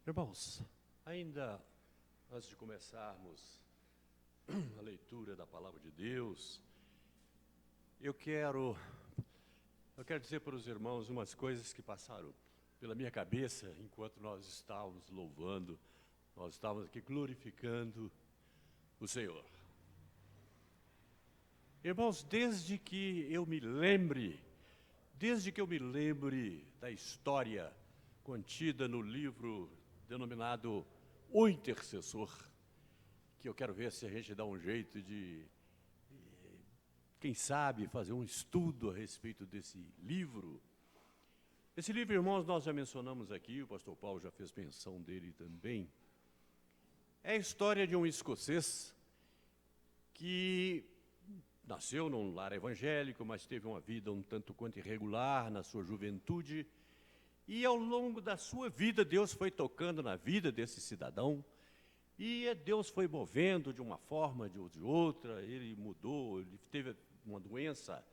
Irmãos, ainda antes de começarmos a leitura da Palavra de Deus, eu quero dizer para os irmãos umas coisas que passaram pela minha cabeça enquanto nós estávamos louvando, nós estávamos aqui glorificando o Senhor. Irmãos, desde que eu me lembre da história contida no livro denominado O Intercessor, que eu quero ver se a gente dá um jeito de, quem sabe, fazer um estudo a respeito desse livro. Esse livro, irmãos, nós já mencionamos aqui, o pastor Paulo já fez menção dele também. É a história de um escocês que nasceu num lar evangélico, mas teve uma vida um tanto quanto irregular na sua juventude. E ao longo da sua vida, Deus foi tocando na vida desse cidadão. E Deus foi movendo de uma forma, de outra. Ele mudou, ele teve uma doença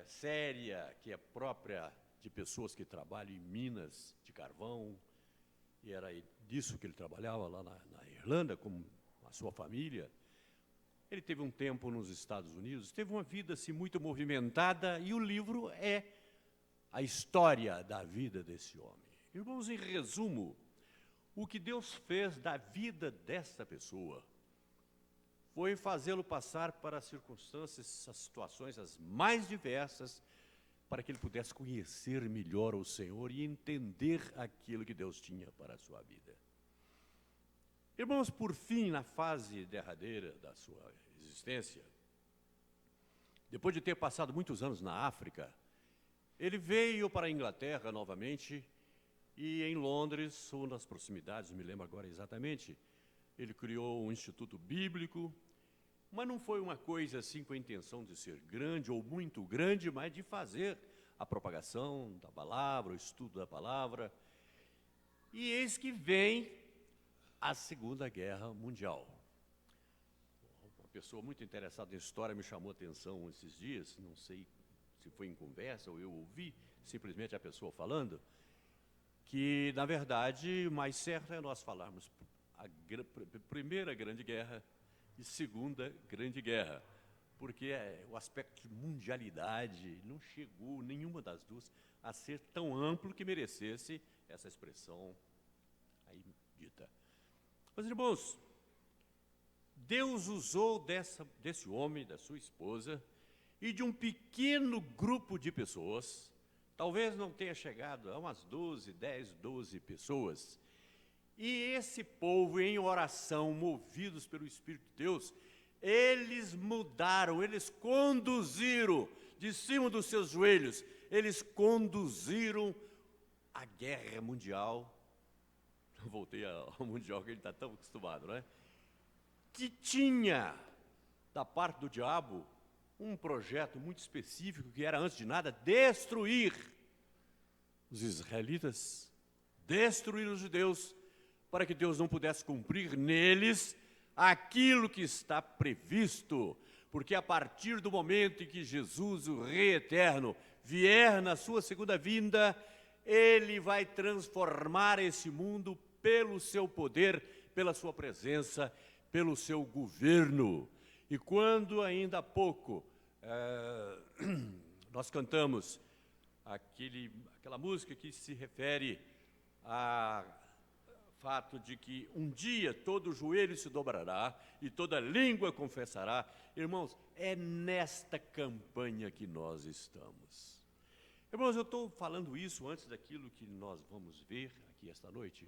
séria, que é própria de pessoas que trabalham em minas de carvão. E era disso que ele trabalhava lá na Irlanda, com a sua família. Ele teve um tempo nos Estados Unidos, teve uma vida assim, muito movimentada, e o livro é a história da vida desse homem. Irmãos, em resumo, o que Deus fez da vida dessa pessoa foi fazê-lo passar para as circunstâncias, as situações as mais diversas, para que ele pudesse conhecer melhor o Senhor e entender aquilo que Deus tinha para a sua vida. Irmãos, por fim, na fase derradeira da sua existência, depois de ter passado muitos anos na África, ele veio para a Inglaterra novamente e em Londres, ou nas proximidades, não me lembro agora exatamente, ele criou um instituto bíblico, mas não foi uma coisa assim com a intenção de ser grande ou muito grande, mas de fazer a propagação da palavra, o estudo da palavra. E eis que vem a Segunda Guerra Mundial. Uma pessoa muito interessada em história me chamou a atenção esses dias, não sei se foi em conversa ou eu ouvi simplesmente a pessoa falando, que, na verdade, o mais certo é nós falarmos a Primeira Grande Guerra e Segunda Grande Guerra, porque o aspecto de mundialidade não chegou, nenhuma das duas, a ser tão amplo que merecesse essa expressão aí dita. Mas, irmãos, Deus usou desse homem, da sua esposa, e de um pequeno grupo de pessoas, talvez não tenha chegado a umas 12 pessoas, e esse povo, em oração, movidos pelo Espírito de Deus, eles mudaram, eles conduziram, de cima dos seus joelhos, eles conduziram a guerra mundial. Voltei ao mundial, que ele está tão acostumado, não é? Que tinha, da parte do diabo, um projeto muito específico, que era, antes de nada, destruir os israelitas, destruir os judeus, para que Deus não pudesse cumprir neles aquilo que está previsto, porque a partir do momento em que Jesus, o Rei Eterno, vier na sua segunda vinda, Ele vai transformar esse mundo pelo seu poder, pela sua presença, pelo seu governo. E quando ainda há pouco nós cantamos aquela música que se refere ao fato de que um dia todo joelho se dobrará e toda língua confessará, irmãos, é nesta campanha que nós estamos. Irmãos, eu estou falando isso antes daquilo que nós vamos ver aqui esta noite,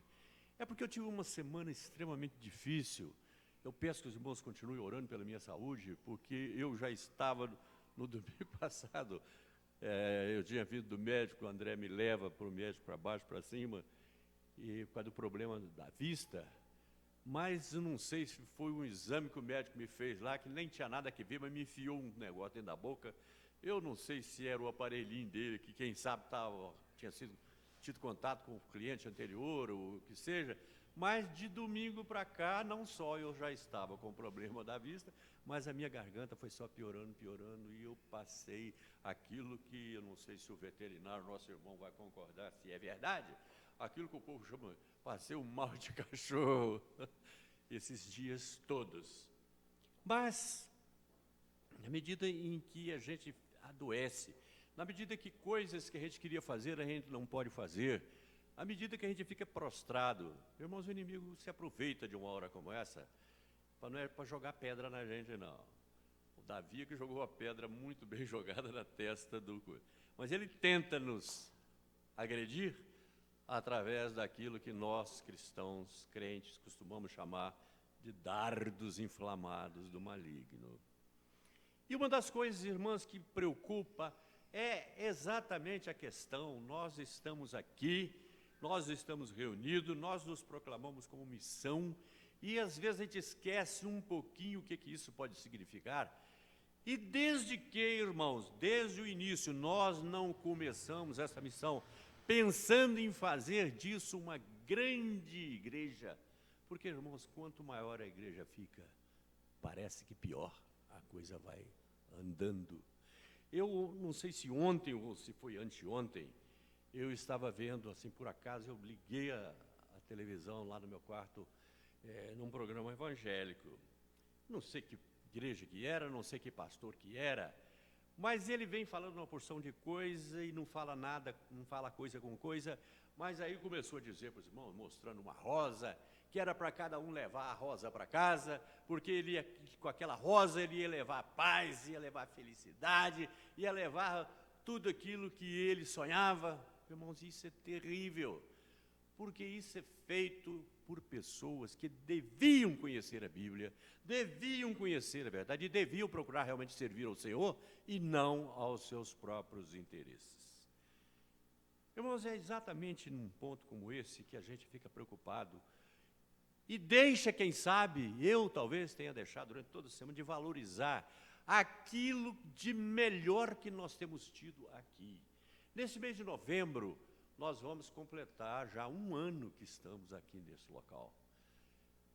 é porque eu tive uma semana extremamente difícil. Eu peço que os irmãos continuem orando pela minha saúde, porque eu já estava no domingo passado, eu tinha vindo do médico, o André me leva para o médico, para baixo, para cima, e por causa do problema da vista, mas eu não sei se foi um exame que o médico me fez lá, que nem tinha nada que ver, mas me enfiou um negócio dentro da boca. Eu não sei se era o aparelhinho dele, que quem sabe tinha tido contato com o cliente anterior, ou o que seja, mas de domingo para cá, não só eu já estava com o problema da vista, mas a minha garganta foi só piorando, e eu passei aquilo que eu não sei se o veterinário, nosso irmão, vai concordar se é verdade, aquilo que o povo chama, passei um mal de cachorro, esses dias todos. Mas, na medida em que a gente adoece, na medida que coisas que a gente queria fazer, a gente não pode fazer, à medida que a gente fica prostrado, irmãos, o inimigo se aproveita de uma hora como essa, não é para jogar pedra na gente, não. O Davi que jogou a pedra muito bem jogada na testa do... Mas ele tenta nos agredir através daquilo que nós, cristãos, crentes, costumamos chamar de dardos inflamados do maligno. E uma das coisas, irmãs, que preocupa é exatamente a questão, nós estamos aqui, nós estamos reunidos, nós nos proclamamos como missão, e às vezes a gente esquece um pouquinho o que isso pode significar. E desde que, irmãos, desde o início, nós não começamos essa missão pensando em fazer disso uma grande igreja, porque, irmãos, quanto maior a igreja fica, parece que pior a coisa vai andando. Eu não sei se ontem ou se foi anteontem, eu estava vendo, assim, por acaso, eu liguei a televisão lá no meu quarto, num programa evangélico. Não sei que igreja que era, não sei que pastor que era, mas ele vem falando uma porção de coisa e não fala nada, não fala coisa com coisa, mas aí começou a dizer para os irmãos, mostrando uma rosa, que era para cada um levar a rosa para casa, porque ele ia, com aquela rosa ele ia levar a paz, ia levar a felicidade, ia levar tudo aquilo que ele sonhava. Irmãos, isso é terrível, porque isso é feito por pessoas que deviam conhecer a Bíblia, deviam conhecer a verdade e deviam procurar realmente servir ao Senhor e não aos seus próprios interesses. Irmãos, é exatamente num ponto como esse que a gente fica preocupado e deixa, quem sabe, eu talvez tenha deixado durante toda a semana de valorizar aquilo de melhor que nós temos tido aqui. Nesse mês de novembro, nós vamos completar já 1 ano que estamos aqui nesse local.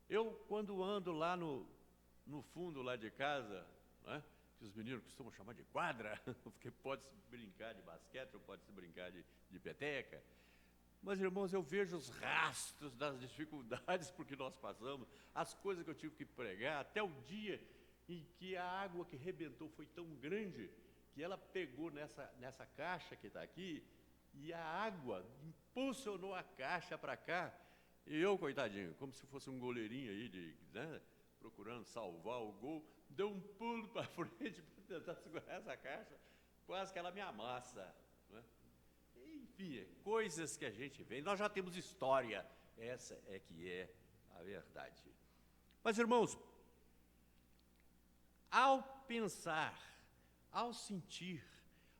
Eu, quando ando lá no fundo lá de casa, né, que os meninos costumam chamar de quadra, porque pode-se brincar de basquete ou pode-se brincar de peteca, mas, irmãos, eu vejo os rastros das dificuldades por que nós passamos, as coisas que eu tive que pregar, até o dia em que a água que rebentou foi tão grande que ela pegou nessa caixa que está aqui, e a água impulsionou a caixa para cá, e eu, coitadinho, como se fosse um goleirinho aí, né, procurando salvar o gol, deu um pulo para frente para tentar segurar essa caixa, quase que ela me amassa. Né? Enfim, coisas que a gente vê, nós já temos história, essa é que é a verdade. Mas, irmãos, ao pensar, ao sentir,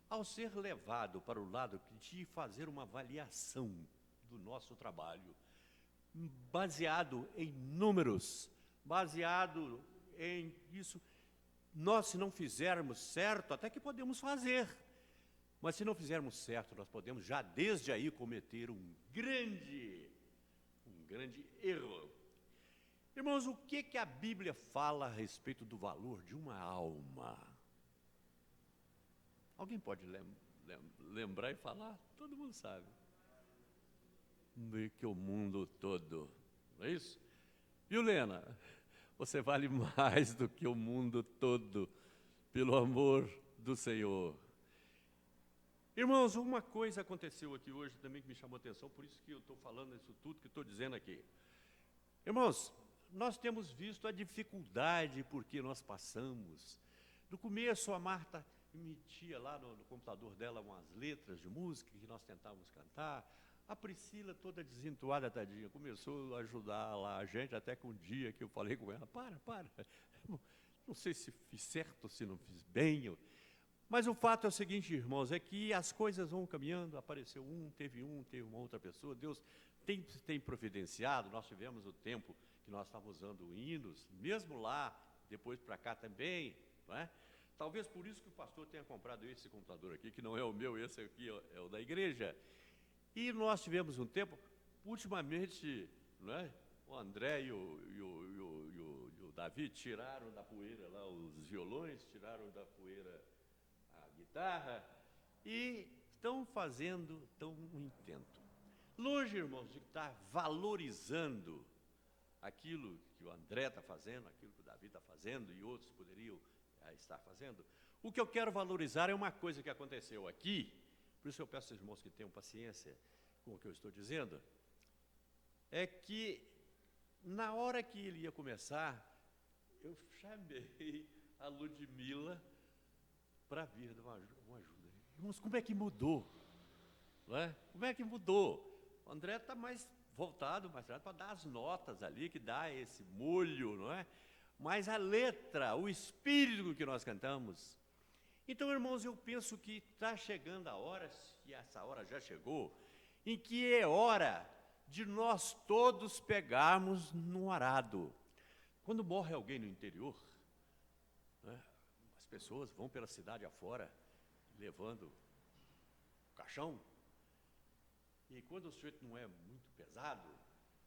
ao ser levado para o lado de fazer uma avaliação do nosso trabalho, baseado em números, baseado em isso, nós, se não fizermos certo, até que podemos fazer, mas se não fizermos certo, nós podemos já desde aí cometer um grande erro. Irmãos, o que a Bíblia fala a respeito do valor de uma alma? Alguém pode lembrar e falar? Todo mundo sabe. Meio que o mundo todo, não é isso? Viu, Lena? Você vale mais do que o mundo todo, pelo amor do Senhor. Irmãos, uma coisa aconteceu aqui hoje também que me chamou a atenção, por isso que eu estou falando isso tudo que estou dizendo aqui. Irmãos, nós temos visto a dificuldade por que nós passamos. No começo, a Marta emitia lá no computador dela umas letras de música que nós tentávamos cantar. A Priscila, toda desentuada, tadinha, começou a ajudar lá a gente, até que um dia que eu falei com ela, para, não sei se fiz certo ou se não fiz bem. Mas o fato é o seguinte, irmãos, é que as coisas vão caminhando, apareceu teve uma outra pessoa, Deus tem providenciado, nós tivemos o tempo que nós estávamos usando hinos, mesmo lá, depois para cá também, não é? Talvez por isso que o pastor tenha comprado esse computador aqui, que não é o meu, esse aqui é o da igreja. E nós tivemos um tempo, ultimamente, não é? O André e o Davi tiraram da poeira lá os violões, tiraram da poeira a guitarra e estão fazendo um intento. Longe, irmãos, de estar valorizando aquilo que o André está fazendo, aquilo que o Davi está fazendo e outros poderiam estar fazendo. O que eu quero valorizar é uma coisa que aconteceu aqui, por isso eu peço aos irmãos que tenham paciência com o que eu estou dizendo, é que na hora que ele ia começar, eu chamei a Ludmila para vir dar uma ajuda. Irmãos, como é que mudou? Não é? Como é que mudou? O André está mais voltado, para dar as notas ali, que dá esse molho, não é? Mas a letra, o espírito que nós cantamos. Então, irmãos, eu penso que está chegando a hora, e essa hora já chegou, em que é hora de nós todos pegarmos no arado. Quando morre alguém no interior, né, as pessoas vão pela cidade afora, levando o caixão, e quando o sujeito não é muito pesado,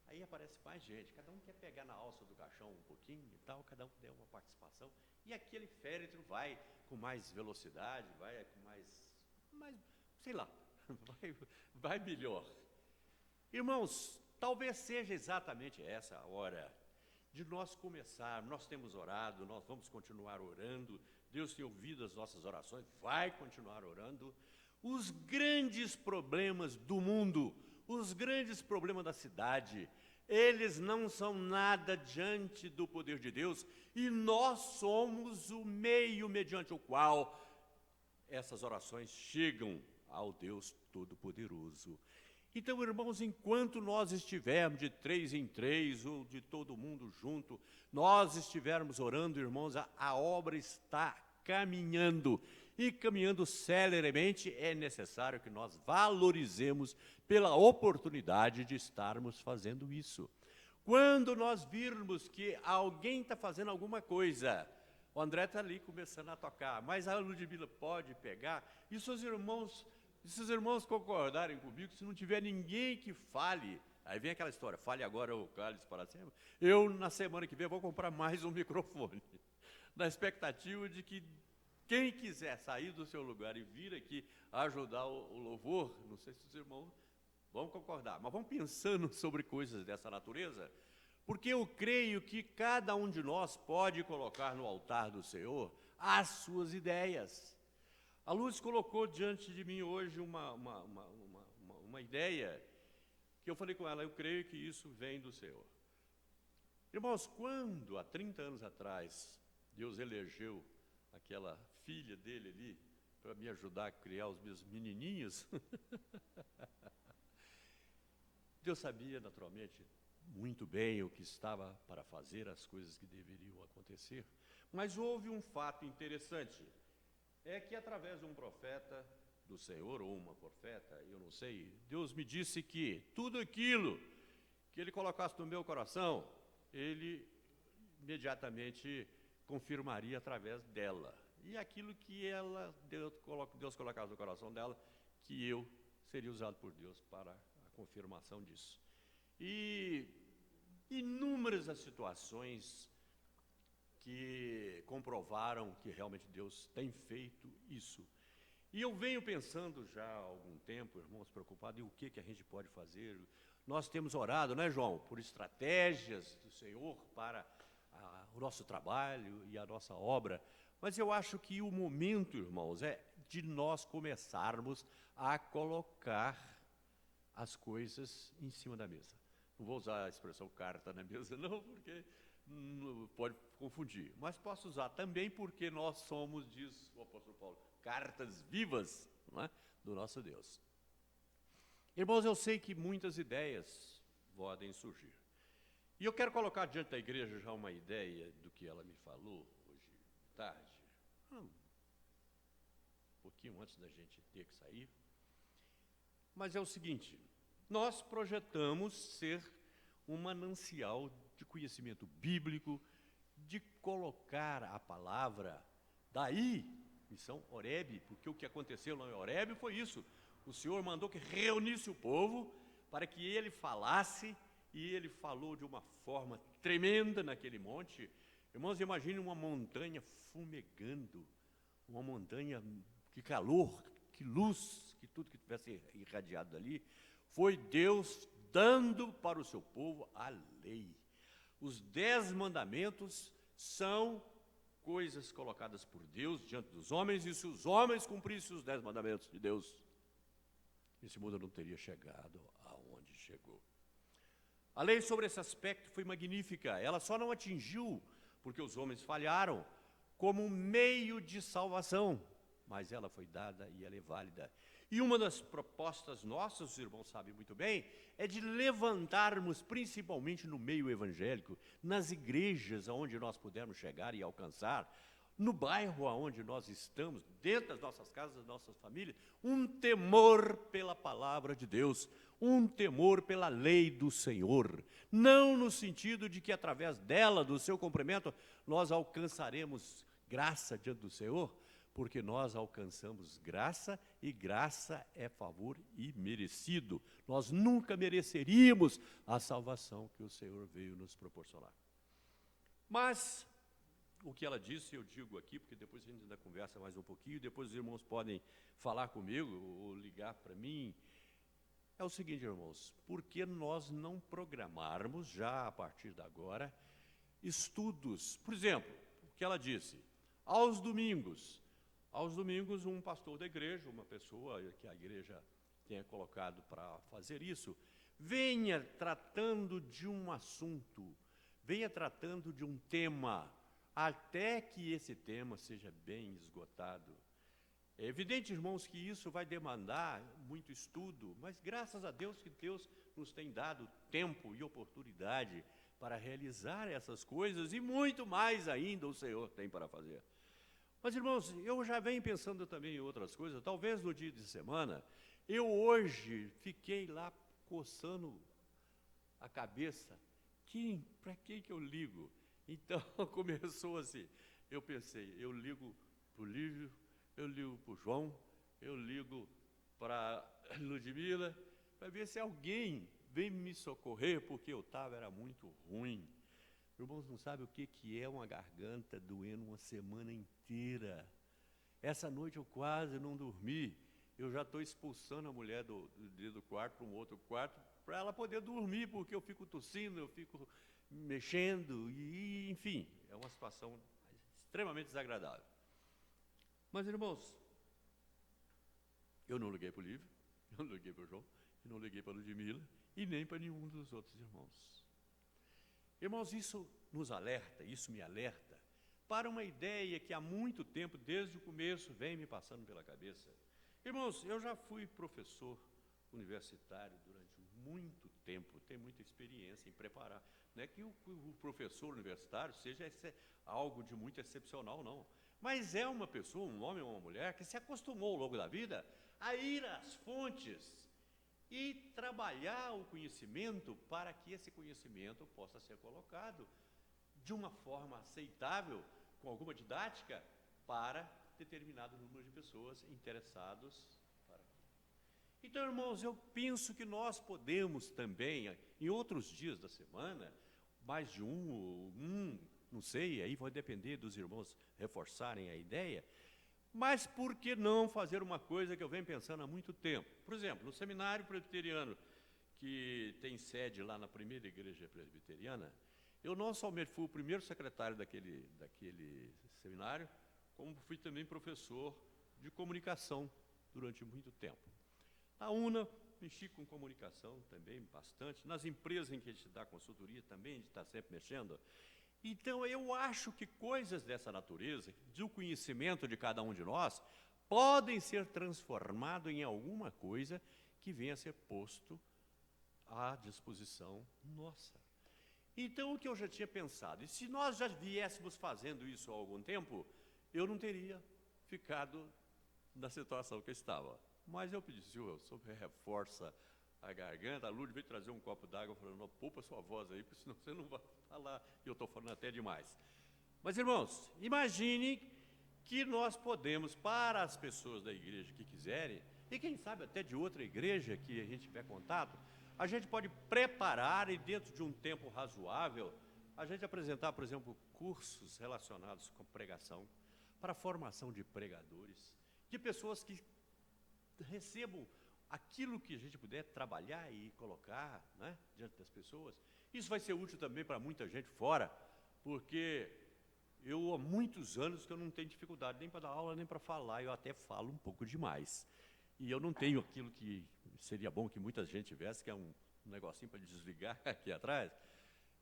aí aparece mais gente, cada um quer pegar na alça do caixão um pouquinho e tal, cada um der uma participação, e aquele féretro vai com mais velocidade, vai com mais sei lá, vai melhor. Irmãos, talvez seja exatamente essa a hora de nós começar. Nós temos orado, nós vamos continuar orando, Deus tem ouvido as nossas orações, vai continuar orando. Os grandes problemas do mundo, os grandes problemas da cidade, eles não são nada diante do poder de Deus, e nós somos o meio mediante o qual essas orações chegam ao Deus Todo-Poderoso. Então, irmãos, enquanto nós estivermos de 3 em 3, ou de todo mundo junto, nós estivermos orando, irmãos, a obra está caminhando. E caminhando celeremente, é necessário que nós valorizemos pela oportunidade de estarmos fazendo isso. Quando nós virmos que alguém está fazendo alguma coisa, o André está ali começando a tocar, mas a Ludmila pode pegar, e se os irmãos concordarem comigo, se não tiver ninguém que fale, aí vem aquela história, fale agora o cálice para sempre, eu na semana que vem vou comprar mais um microfone, na expectativa de que quem quiser sair do seu lugar e vir aqui ajudar o louvor, não sei se os irmãos vão concordar, mas vamos pensando sobre coisas dessa natureza, porque eu creio que cada um de nós pode colocar no altar do Senhor as suas ideias. A Luz colocou diante de mim hoje uma ideia, que eu falei com ela, eu creio que isso vem do Senhor. Irmãos, quando há 30 anos atrás, Deus elegeu aquela filha dele ali, para me ajudar a criar os meus menininhos, Deus sabia, naturalmente, muito bem o que estava para fazer, as coisas que deveriam acontecer, mas houve um fato interessante, é que através de um profeta do Senhor, ou uma profeta, eu não sei, Deus me disse que tudo aquilo que Ele colocasse no meu coração, Ele imediatamente confirmaria através dela. E aquilo que Deus colocasse no coração dela, que eu seria usado por Deus para a confirmação disso. E inúmeras as situações que comprovaram que realmente Deus tem feito isso. E eu venho pensando já há algum tempo, irmãos, preocupado em o que a gente pode fazer. Nós temos orado, né, João, por estratégias do Senhor para o nosso trabalho e a nossa obra, mas eu acho que o momento, irmãos, é de nós começarmos a colocar as coisas em cima da mesa. Não vou usar a expressão carta na mesa, não, porque pode confundir, mas posso usar também porque nós somos, diz o apóstolo Paulo, cartas vivas, não é, do nosso Deus. Irmãos, eu sei que muitas ideias podem surgir. E eu quero colocar diante da igreja já uma ideia do que ela me falou hoje tarde, um pouquinho antes da gente ter que sair. Mas é o seguinte, nós projetamos ser um manancial de conhecimento bíblico, de colocar a palavra, daí, missão Horebe, porque o que aconteceu lá em Horebe foi isso, o Senhor mandou que reunisse o povo para que ele falasse, e ele falou de uma forma tremenda naquele monte. Irmãos, imagine uma montanha fumegando, uma montanha, que calor, que luz, que tudo que tivesse irradiado dali, Foi Deus dando para o seu povo a lei. Os 10 mandamentos são coisas colocadas por Deus diante dos homens, e se os homens cumprissem os 10 mandamentos de Deus, esse mundo não teria chegado aonde chegou. A lei sobre esse aspecto foi magnífica. Ela só não atingiu, porque os homens falharam, como um meio de salvação, mas ela foi dada e ela é válida. E uma das propostas nossas, os irmãos sabem muito bem, é de levantarmos, principalmente no meio evangélico, nas igrejas aonde nós pudermos chegar e alcançar, no bairro aonde nós estamos, dentro das nossas casas, das nossas famílias, um temor pela palavra de Deus, um temor pela lei do Senhor. Não no sentido de que através dela, do seu cumprimento, nós alcançaremos graça diante do Senhor, porque nós alcançamos graça, e graça é favor imerecido. Nós nunca mereceríamos a salvação que o Senhor veio nos proporcionar. Mas o que ela disse, eu digo aqui, porque depois a gente ainda conversa mais um pouquinho, depois os irmãos podem falar comigo ou ligar para mim. É o seguinte, irmãos, por que nós não programarmos, já a partir de agora, estudos? Por exemplo, o que ela disse, aos domingos, um pastor da igreja, uma pessoa que a igreja tenha colocado para fazer isso, venha tratando de um assunto, venha tratando de um tema, até que esse tema seja bem esgotado. É evidente, irmãos, que isso vai demandar muito estudo, mas graças a Deus que Deus nos tem dado tempo e oportunidade para realizar essas coisas, e muito mais ainda o Senhor tem para fazer. Mas, irmãos, eu já venho pensando também em outras coisas. Talvez no dia de semana, eu hoje fiquei lá coçando a cabeça. Para quem que eu ligo? Então, começou assim. Eu pensei, eu ligo para o Lívio, eu ligo para o João, eu ligo para a Ludmila, para ver se alguém vem me socorrer, porque eu era muito ruim. Irmãos, não sabem o que é uma garganta doendo uma semana inteira. Essa noite eu quase não dormi. Eu já estou expulsando a mulher do quarto para um outro quarto, para ela poder dormir, porque eu fico tossindo, eu fico mexendo, e enfim, é uma situação extremamente desagradável. Mas, irmãos, eu não liguei para o Lívio, eu não liguei para o João, eu não liguei para a Ludmila, e nem para nenhum dos outros irmãos. Irmãos, isso nos alerta, isso me alerta, para uma ideia que há muito tempo, desde o começo, vem me passando pela cabeça. Irmãos, eu já fui professor universitário durante muito tempo, tenho muita experiência em preparar. Não é que o professor universitário seja algo de muito excepcional, não. Mas é uma pessoa, um homem ou uma mulher, que se acostumou ao longo da vida a ir às fontes e trabalhar o conhecimento para que esse conhecimento possa ser colocado de uma forma aceitável, com alguma didática, para determinado número de pessoas interessados. Então, irmãos, eu penso que nós podemos também, em outros dias da semana, mais de não sei, aí vai depender dos irmãos reforçarem a ideia, mas por que não fazer uma coisa que eu venho pensando há muito tempo? Por exemplo, no seminário presbiteriano, que tem sede lá na primeira igreja presbiteriana, eu não somente fui o primeiro secretário daquele seminário, como fui também professor de comunicação durante muito tempo. Na UNA, mexi com comunicação também bastante, nas empresas em que a gente dá consultoria também, a gente está sempre mexendo. Então, eu acho que coisas dessa natureza, do conhecimento de cada um de nós, podem ser transformados em alguma coisa que venha a ser posto à disposição nossa. Então, o que eu já tinha pensado, e se nós já viéssemos fazendo isso há algum tempo, eu não teria ficado na situação que eu estava. Mas eu pedi, Silvio, você reforça a garganta. A Lourdes veio trazer um copo d'água, falando, não, poupa sua voz aí, porque senão você não vai falar, e eu estou falando até demais. Mas, irmãos, imagine que nós podemos, para as pessoas da igreja que quiserem, e quem sabe até de outra igreja que a gente tiver contato, a gente pode preparar, e dentro de um tempo razoável, a gente apresentar, por exemplo, cursos relacionados com pregação, para a formação de pregadores, de pessoas que recebam aquilo que a gente puder trabalhar e colocar, né, diante das pessoas, isso vai ser útil também para muita gente fora, porque eu há muitos anos que eu não tenho dificuldade nem para dar aula, nem para falar, eu até falo um pouco demais. E eu não tenho aquilo que seria bom que muita gente tivesse, que é um negocinho para desligar aqui atrás.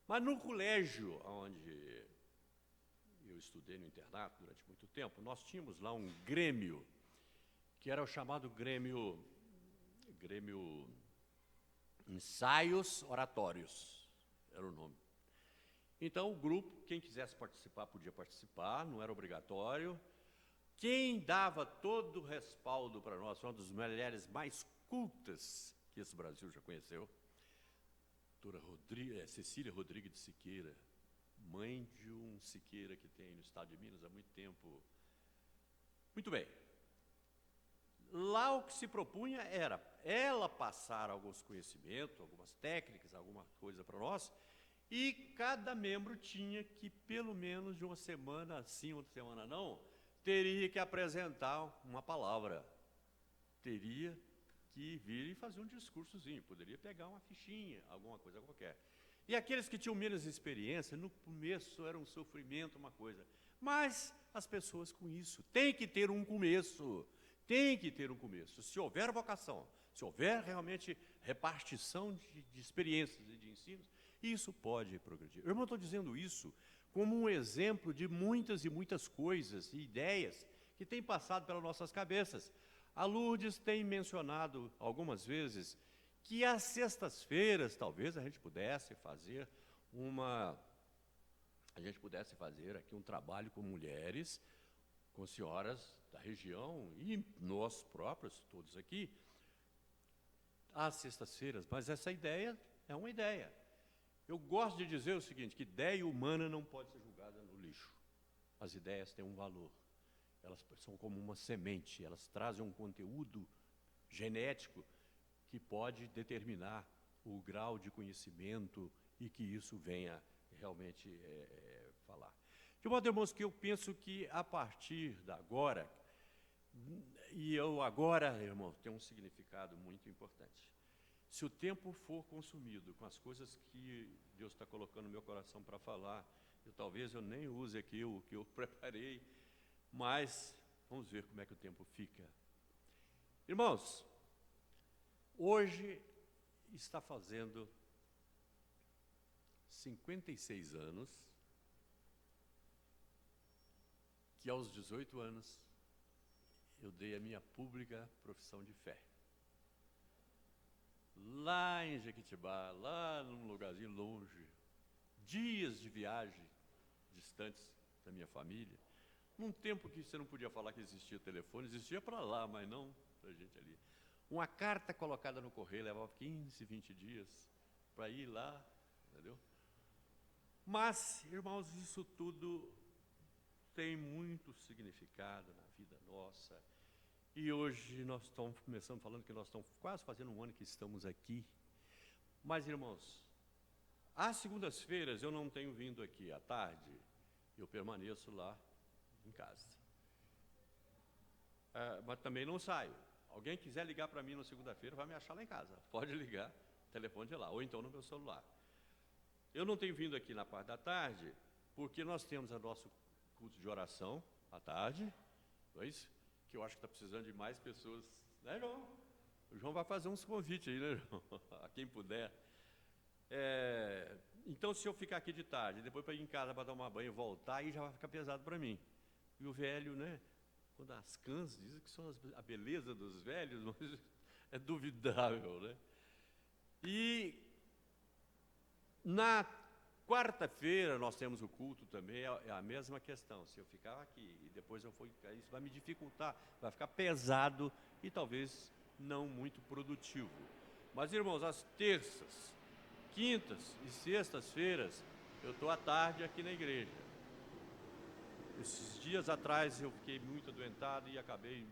Mas no colégio, onde eu estudei no internato durante muito tempo, nós tínhamos lá um grêmio, que era o chamado Grêmio Ensaios Oratórios, era o nome. Então, o grupo, quem quisesse participar, podia participar, não era obrigatório. Quem dava todo o respaldo para nós, uma das mulheres mais cultas que esse Brasil já conheceu, doutora Cecília Rodrigues de Siqueira, mãe de um Siqueira que tem no estado de Minas há muito tempo. Muito bem. Lá o que se propunha era ela passar alguns conhecimentos, algumas técnicas, alguma coisa para nós, e cada membro tinha que, pelo menos de uma semana sim, outra semana não, teria que apresentar uma palavra, teria que vir e fazer um discursozinho, poderia pegar uma fichinha, alguma coisa qualquer. E aqueles que tinham menos experiência, no começo era um sofrimento, uma coisa. Mas as pessoas com isso têm que ter um começo, tem que ter um começo. Se houver vocação, se houver realmente repartição de experiências e de ensinos, isso pode progredir. Eu não estou dizendo isso como um exemplo de muitas e muitas coisas e ideias que têm passado pelas nossas cabeças. A Lourdes tem mencionado algumas vezes que às sextas-feiras talvez a gente pudesse fazer aqui um trabalho com mulheres, com senhoras da região e nós próprios, todos aqui, às sextas-feiras. Mas essa ideia é uma ideia. Eu gosto de dizer o seguinte, que ideia humana não pode ser julgada no lixo. As ideias têm um valor. Elas são como uma semente, elas trazem um conteúdo genético que pode determinar o grau de conhecimento e que isso venha realmente falar. De modo, irmãos, que eu penso que a partir de agora, e eu agora, irmão, tem um significado muito importante. Se o tempo for consumido com as coisas que Deus está colocando no meu coração para falar, talvez eu nem use aqui o que eu preparei, mas vamos ver como é que o tempo fica. Irmãos, hoje está fazendo 56 anos que aos 18 anos eu dei a minha pública profissão de fé. Lá em Jequitibá, lá num lugarzinho longe, dias de viagem distantes da minha família, num tempo que você não podia falar que existia telefone, existia para lá, mas não para a gente ali. Uma carta colocada no correio levava 15, 20 dias para ir lá, entendeu? Mas, irmãos, isso tudo tem muito significado na vida nossa. E hoje nós estamos começando falando que nós estamos quase fazendo um ano que estamos aqui. Mas, irmãos, às segundas-feiras eu não tenho vindo aqui à tarde, eu permaneço lá em casa. Mas também não saio. Alguém quiser ligar para mim na segunda-feira, vai me achar lá em casa. Pode ligar, telefone de lá, ou então no meu celular. Eu não tenho vindo aqui na parte da tarde, porque nós temos o nosso culto de oração à tarde, pois, que eu acho que está precisando de mais pessoas, né, João? O João vai fazer uns convites aí, né, João? A quem puder. Então, se eu ficar aqui de tarde, depois para ir em casa para tomar banho e voltar, aí já vai ficar pesado para mim. E o velho, né? Quando as cãs dizem que são a beleza dos velhos, mas é duvidável, né? E na quarta-feira nós temos o culto também, é a mesma questão. Se eu ficar aqui e depois eu for, isso vai me dificultar, vai ficar pesado e talvez não muito produtivo. Mas, irmãos, às terças, quintas e sextas-feiras, eu estou à tarde aqui na igreja. Esses dias atrás eu fiquei muito adoentado e acabei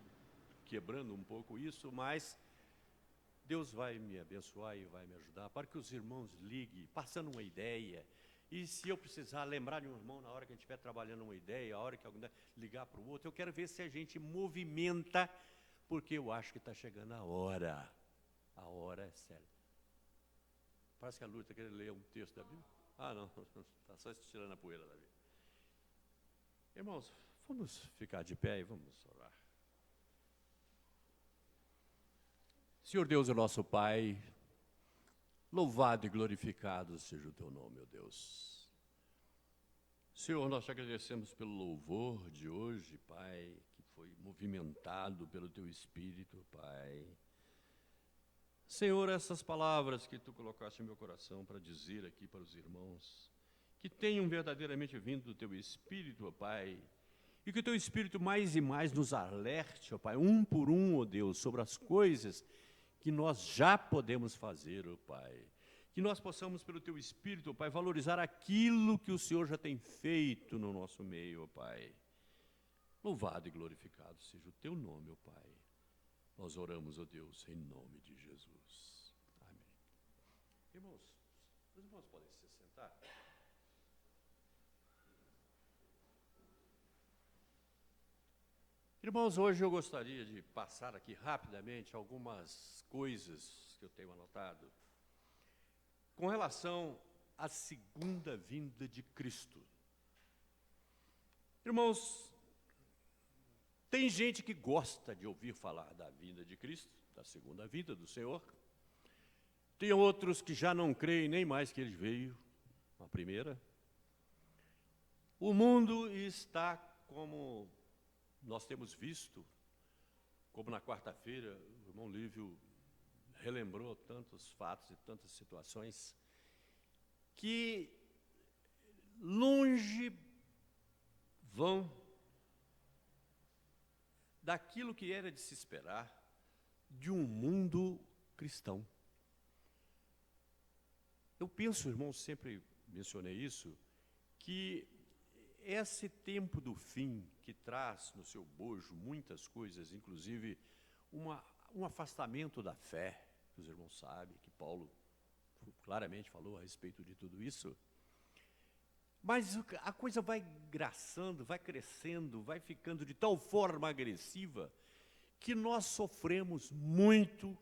quebrando um pouco isso, mas Deus vai me abençoar e vai me ajudar para que os irmãos liguem, passando uma ideia. E se eu precisar lembrar de um irmão na hora que a gente estiver trabalhando uma ideia, a hora que alguém ligar para o outro, eu quero ver se a gente movimenta, porque eu acho que está chegando a hora. A hora é certa. Parece que a Lúcia está querendo ler um texto da Bíblia. Ah, não, está só tirando a poeira da Bíblia. Irmãos, vamos ficar de pé e vamos orar. Senhor Deus, o nosso Pai, louvado e glorificado seja o teu nome, meu Deus. Senhor, nós te agradecemos pelo louvor de hoje, Pai, que foi movimentado pelo teu Espírito, Pai. Senhor, essas palavras que tu colocaste no meu coração para dizer aqui para os irmãos, que tenham verdadeiramente vindo do teu Espírito, ó Pai, e que o teu Espírito mais e mais nos alerte, ó Pai, um por um, ó Deus, sobre as coisas que nós já podemos fazer, ó Pai. Que nós possamos, pelo teu Espírito, ó Pai, valorizar aquilo que o Senhor já tem feito no nosso meio, ó Pai. Louvado e glorificado seja o teu nome, ó Pai. Nós oramos, ó Deus, em nome de Jesus. Amém. Irmãos, os irmãos podem se sentar? Irmãos, hoje eu gostaria de passar aqui rapidamente algumas coisas que eu tenho anotado com relação à segunda vinda de Cristo. Irmãos, tem gente que gosta de ouvir falar da vinda de Cristo, da segunda vinda do Senhor. Tem outros que já não creem nem mais que ele veio, a primeira. O mundo está como nós temos visto, como na quarta-feira, o irmão Lívio relembrou tantos fatos e tantas situações, que longe vão daquilo que era de se esperar de um mundo cristão. Eu penso, irmão, sempre mencionei isso, que esse tempo do fim, que traz no seu bojo muitas coisas, inclusive um afastamento da fé, que os irmãos sabem, que Paulo claramente falou a respeito de tudo isso, mas a coisa vai graçando, vai crescendo, vai ficando de tal forma agressiva, que nós sofremos muito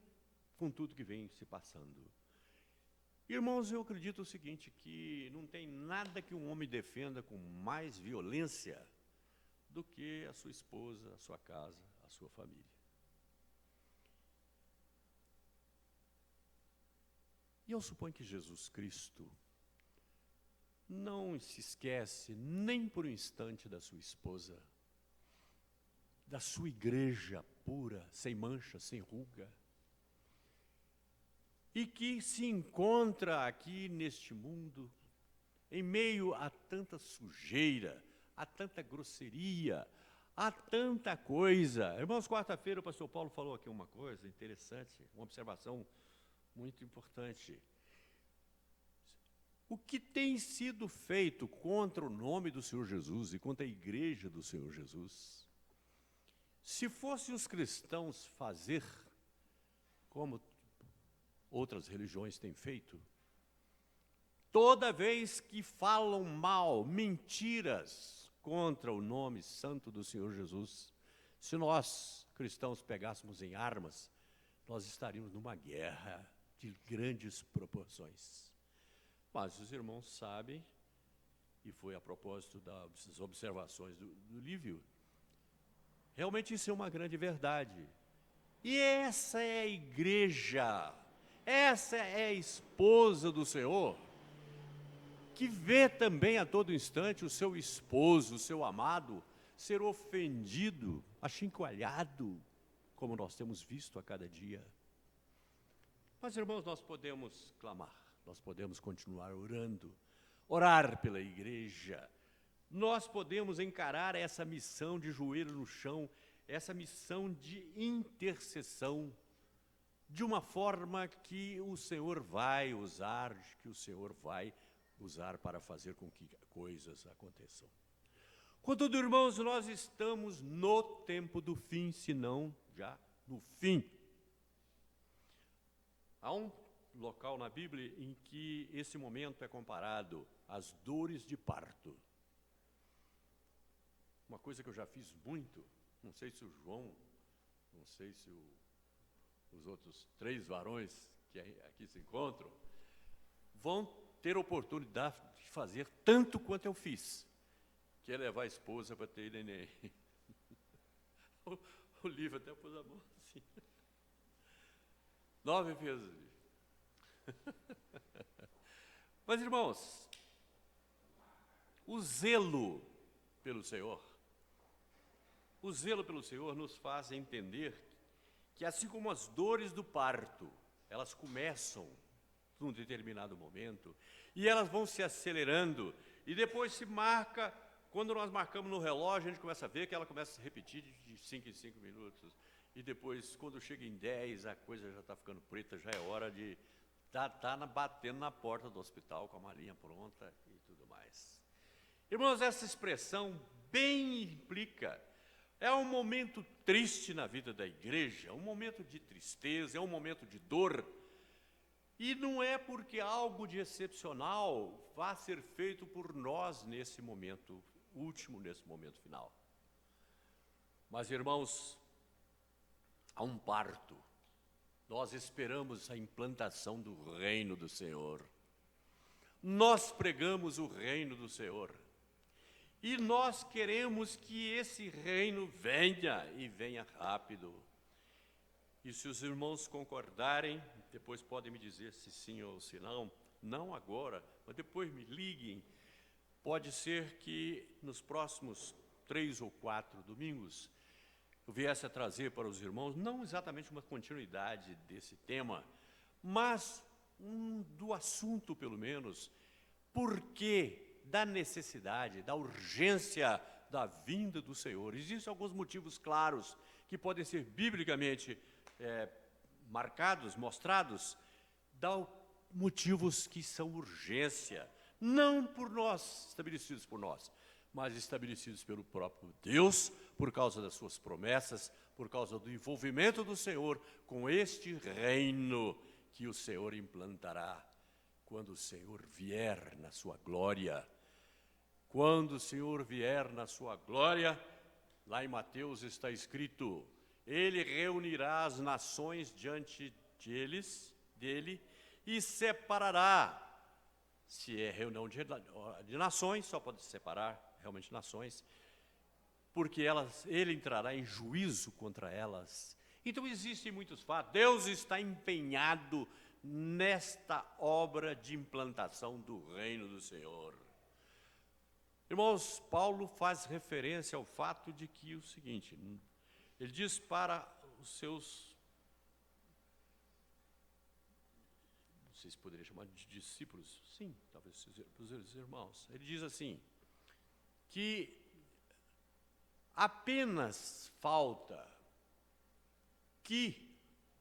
com tudo que vem se passando. Irmãos, eu acredito o seguinte, que não tem nada que um homem defenda com mais violência do que a sua esposa, a sua casa, a sua família. E eu suponho que Jesus Cristo não se esquece nem por um instante da sua esposa, da sua igreja pura, sem mancha, sem ruga, e que se encontra aqui neste mundo, em meio a tanta sujeira, a tanta grosseria, a tanta coisa. Irmãos, quarta-feira o pastor Paulo falou aqui uma coisa interessante, uma observação muito importante. O que tem sido feito contra o nome do Senhor Jesus e contra a igreja do Senhor Jesus, se fossem os cristãos fazer como outras religiões têm feito, toda vez que falam mal, mentiras contra o nome santo do Senhor Jesus, se nós, cristãos, pegássemos em armas, nós estaríamos numa guerra de grandes proporções. Mas os irmãos sabem, e foi a propósito das observações do Lívio, realmente isso é uma grande verdade. E essa é a igreja, essa é a esposa do Senhor, que vê também a todo instante o seu esposo, o seu amado, ser ofendido, achincalhado, como nós temos visto a cada dia. Mas, irmãos, nós podemos clamar, nós podemos continuar orando, orar pela igreja, nós podemos encarar essa missão de joelho no chão, essa missão de intercessão, de uma forma que o Senhor vai usar, que o Senhor vai usar para fazer com que coisas aconteçam. Contudo, irmãos, nós estamos no tempo do fim, se não já no fim. Há um local na Bíblia em que esse momento é comparado às dores de parto. Uma coisa que eu já fiz muito, não sei se o João, não sei se os outros 3 varões que aqui se encontram, vão ter oportunidade de fazer tanto quanto eu fiz, que é levar a esposa para ter neném. O livro até pôs a mão assim. 9 vezes. Mas, irmãos, o zelo pelo Senhor nos faz entender que, assim como as dores do parto, elas começam num determinado momento, e elas vão se acelerando, e depois se marca, quando nós marcamos no relógio, a gente começa a ver que ela começa a se repetir de 5 em 5 minutos, e depois, quando chega em 10, a coisa já está ficando preta, já é hora de estar batendo na porta do hospital com a malinha pronta e tudo mais. Irmãos, essa expressão bem implica, é um momento triste na vida da igreja, um momento de tristeza, é um momento de dor, e não é porque algo de excepcional vá ser feito por nós nesse momento último, nesse momento final. Mas, irmãos, há um parto. Nós esperamos a implantação do reino do Senhor. Nós pregamos o reino do Senhor. E nós queremos que esse reino venha, e venha rápido. E se os irmãos concordarem, depois podem me dizer se sim ou se não, não agora, mas depois me liguem. Pode ser que nos próximos 3 ou 4 domingos, eu viesse a trazer para os irmãos, não exatamente uma continuidade desse tema, mas do assunto, pelo menos, por que da necessidade, da urgência da vinda do Senhor. Existem alguns motivos claros que podem ser biblicamente marcados, mostrados, dá motivos que são urgência, não por nós, estabelecidos por nós, mas estabelecidos pelo próprio Deus, por causa das suas promessas, por causa do envolvimento do Senhor com este reino que o Senhor implantará quando o Senhor vier na sua glória. Quando o Senhor vier na sua glória, lá em Mateus está escrito: Ele reunirá as nações diante dele e separará. Se é reunião de nações, só pode separar realmente nações, porque ele entrará em juízo contra elas. Então existem muitos fatos. Deus está empenhado nesta obra de implantação do reino do Senhor. Irmãos, Paulo faz referência ao fato de que o seguinte, ele diz para os seus, não sei se poderia chamar de discípulos, sim, talvez para os irmãos, ele diz assim, que apenas falta que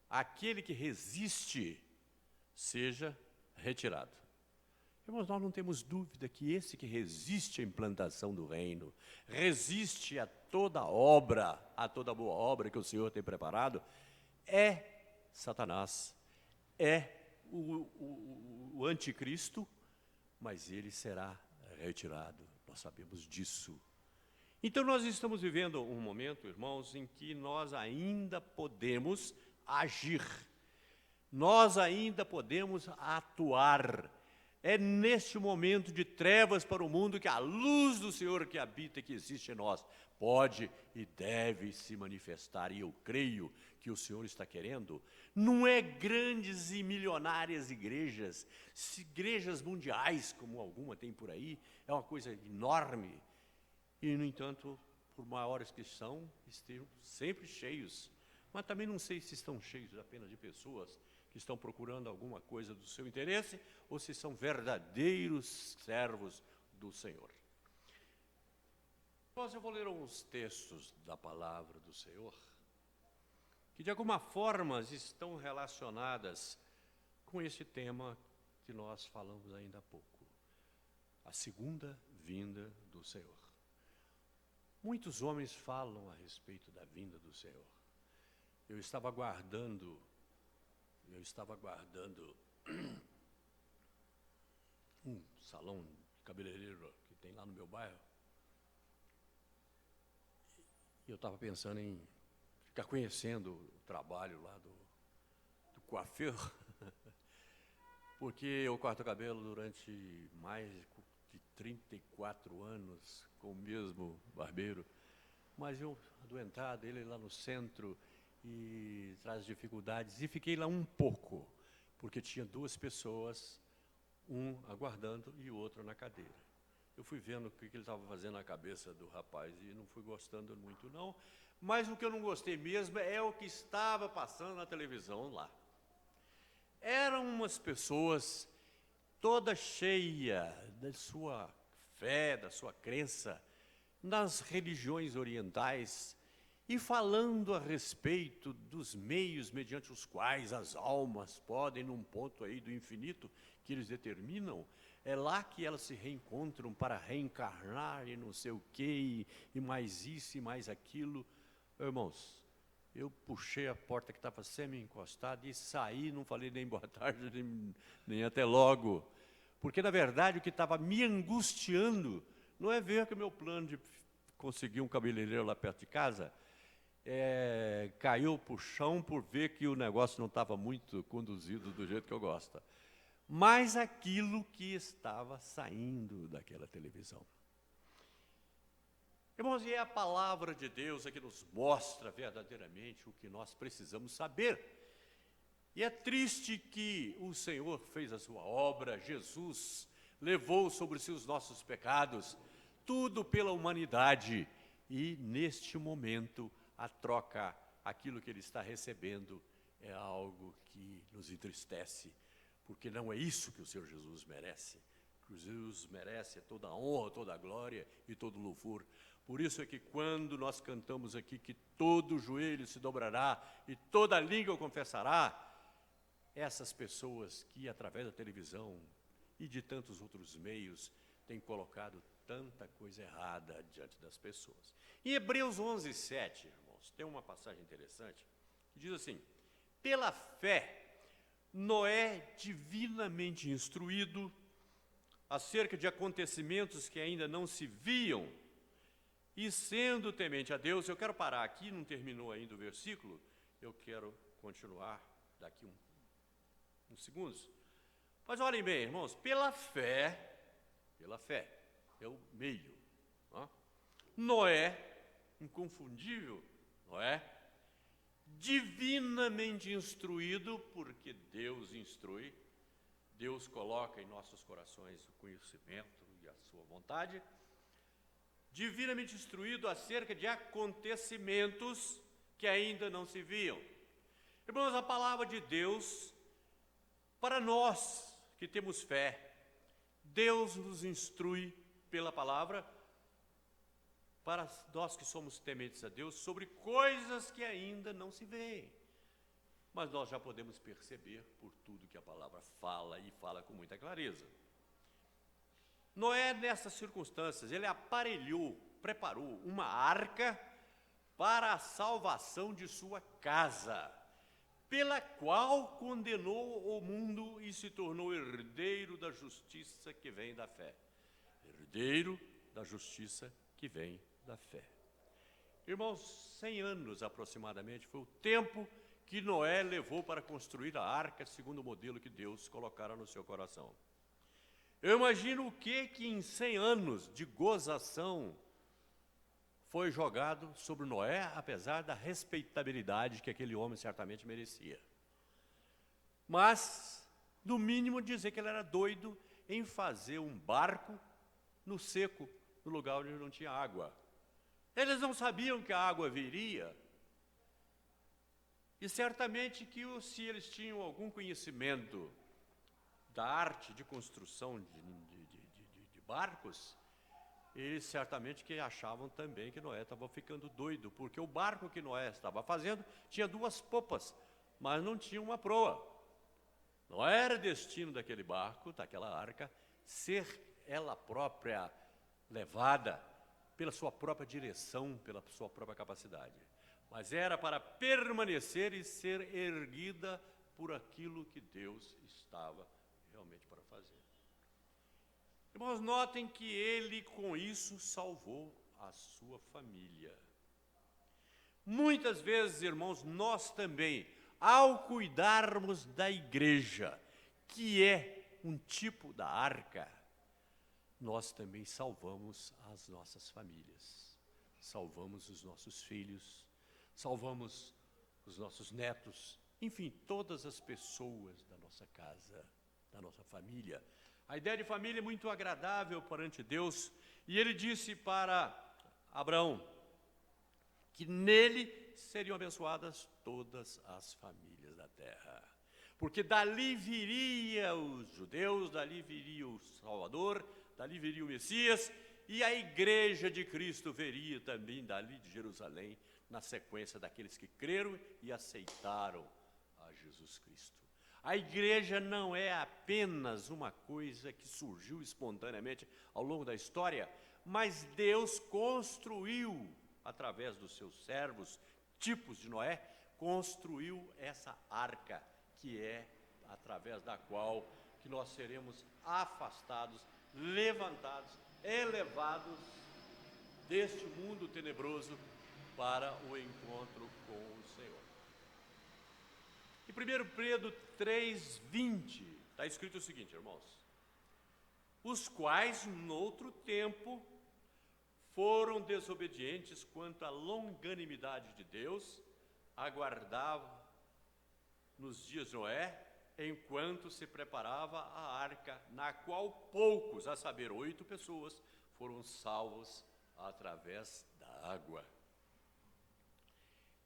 aquele que resiste seja retirado. Irmãos, nós não temos dúvida que esse que resiste à implantação do reino, resiste a toda boa obra que o Senhor tem preparado, é Satanás, é o anticristo, mas ele será retirado, nós sabemos disso. Então nós estamos vivendo um momento, irmãos, em que nós ainda podemos agir, nós ainda podemos atuar. É neste momento de trevas para o mundo que a luz do Senhor que habita e que existe em nós pode e deve se manifestar. E eu creio que o Senhor está querendo, não é grandes e milionárias igrejas, igrejas mundiais, como alguma tem por aí, é uma coisa enorme. E, no entanto, por maiores que são, estejam sempre cheios. Mas também não sei se estão cheios apenas de pessoas que estão procurando alguma coisa do seu interesse, ou se são verdadeiros servos do Senhor. Mas eu vou ler alguns textos da palavra do Senhor, que de alguma forma estão relacionadas com esse tema que nós falamos ainda há pouco, a segunda vinda do Senhor. Muitos homens falam a respeito da vinda do Senhor. Eu estava aguardando um salão de cabeleireiro que tem lá no meu bairro. E eu estava pensando em ficar conhecendo o trabalho lá coiffeur, porque eu corto o cabelo durante mais de 34 anos com o mesmo barbeiro, mas eu, adoentado, ele lá no centro, e traz dificuldades, e fiquei lá um pouco, porque tinha duas pessoas, um aguardando e o outro na cadeira. Eu fui vendo o que ele estava fazendo na cabeça do rapaz e não fui gostando muito, não. Mas o que eu não gostei mesmo é o que estava passando na televisão lá. Eram umas pessoas toda cheia da sua fé, da sua crença nas religiões orientais e falando a respeito dos meios mediante os quais as almas podem, num ponto aí do infinito que eles determinam, é lá que elas se reencontram para reencarnar e não sei o quê, e mais isso e mais aquilo. Irmãos, eu puxei a porta que estava semi-encostada e saí, não falei nem boa tarde, nem até logo. Porque, na verdade, o que estava me angustiando não é ver que o meu plano de conseguir um cabeleireiro lá perto de casa caiu para o chão por ver que o negócio não estava muito conduzido do jeito que eu gosto. Mas aquilo que estava saindo daquela televisão. Irmãos, e é a palavra de Deus que nos mostra verdadeiramente o que nós precisamos saber. E é triste que o Senhor fez a sua obra, Jesus levou sobre si os nossos pecados, tudo pela humanidade. E neste momento, a troca, aquilo que ele está recebendo, é algo que nos entristece, porque não é isso que o Senhor Jesus merece. O que Jesus merece é toda a honra, toda a glória e todo o louvor. Por isso é que quando nós cantamos aqui que todo joelho se dobrará e toda língua confessará, essas pessoas que através da televisão e de tantos outros meios têm colocado tanta coisa errada diante das pessoas. Em Hebreus 11:7, irmãos, tem uma passagem interessante que diz assim: pela fé, Noé, divinamente instruído acerca de acontecimentos que ainda não se viam, e sendo temente a Deus, eu quero parar aqui, não terminou ainda o versículo, eu quero continuar daqui uns segundos. Mas olhem bem, irmãos, pela fé, é o meio. Noé, inconfundível, Noé, divinamente instruído, porque Deus instrui, Deus coloca em nossos corações o conhecimento e a sua vontade, divinamente instruído acerca de acontecimentos que ainda não se viam. Irmãos, a palavra de Deus, para nós que temos fé, Deus nos instrui pela palavra, para nós que somos tementes a Deus, sobre coisas que ainda não se veem. Mas nós já podemos perceber por tudo que a palavra fala, e fala com muita clareza. Noé, nessas circunstâncias, ele preparou uma arca para a salvação de sua casa, pela qual condenou o mundo e se tornou herdeiro da justiça que vem da fé. Herdeiro da justiça que vem da fé. Irmãos, 100 anos aproximadamente foi o tempo que Noé levou para construir a arca segundo o modelo que Deus colocara no seu coração. Eu imagino o que em 100 anos de gozação foi jogado sobre Noé, apesar da respeitabilidade que aquele homem certamente merecia. Mas, no mínimo, dizer que ele era doido em fazer um barco no seco, no lugar onde não tinha água. Eles não sabiam que a água viria. E certamente que se eles tinham algum conhecimento da arte de construção de barcos, eles certamente que achavam também que Noé estava ficando doido, porque o barco que Noé estava fazendo tinha 2 popas, mas não tinha uma proa. Não era destino daquele barco, daquela arca, ser ela própria levada pela sua própria direção, pela sua própria capacidade. Mas era para permanecer e ser erguida por aquilo que Deus estava realmente para fazer. Irmãos, notem que ele com isso salvou a sua família. Muitas vezes, irmãos, nós também, ao cuidarmos da igreja, que é um tipo da arca, nós também salvamos as nossas famílias, salvamos os nossos filhos, salvamos os nossos netos, enfim, todas as pessoas da nossa casa, da nossa família. A ideia de família é muito agradável perante Deus, e ele disse para Abraão que nele seriam abençoadas todas as famílias da terra, porque dali viria os judeus, dali viria o Salvador, dali viria o Messias, e a igreja de Cristo viria também dali de Jerusalém, na sequência daqueles que creram e aceitaram a Jesus Cristo. A igreja não é apenas uma coisa que surgiu espontaneamente ao longo da história, mas Deus construiu, através dos seus servos, tipos de Noé, construiu essa arca, que é através da qual que nós seremos afastados, levantados, elevados deste mundo tenebroso para o encontro com o Senhor. Em 1 Pedro 3:20, está escrito o seguinte, irmãos: os quais, noutro tempo, foram desobedientes quanto à longanimidade de Deus, aguardavam nos dias de Noé, enquanto se preparava a arca, na qual poucos, a saber, 8 pessoas, foram salvos através da água.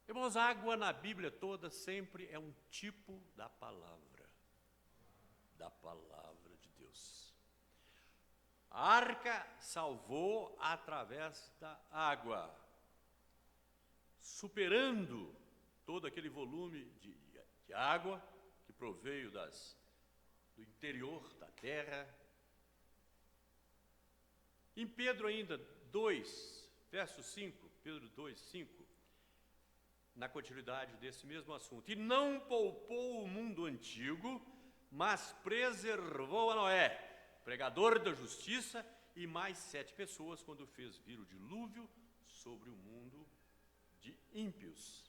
Irmãos, a água na Bíblia toda sempre é um tipo da palavra de Deus. A arca salvou através da água, superando todo aquele volume de água que proveio do interior da terra. Em Pedro ainda 2, verso 5, Pedro 2, 5, na continuidade desse mesmo assunto: e não poupou o mundo antigo, mas preservou a Noé, pregador da justiça, e mais 7 pessoas, quando fez vir o dilúvio sobre o mundo de ímpios.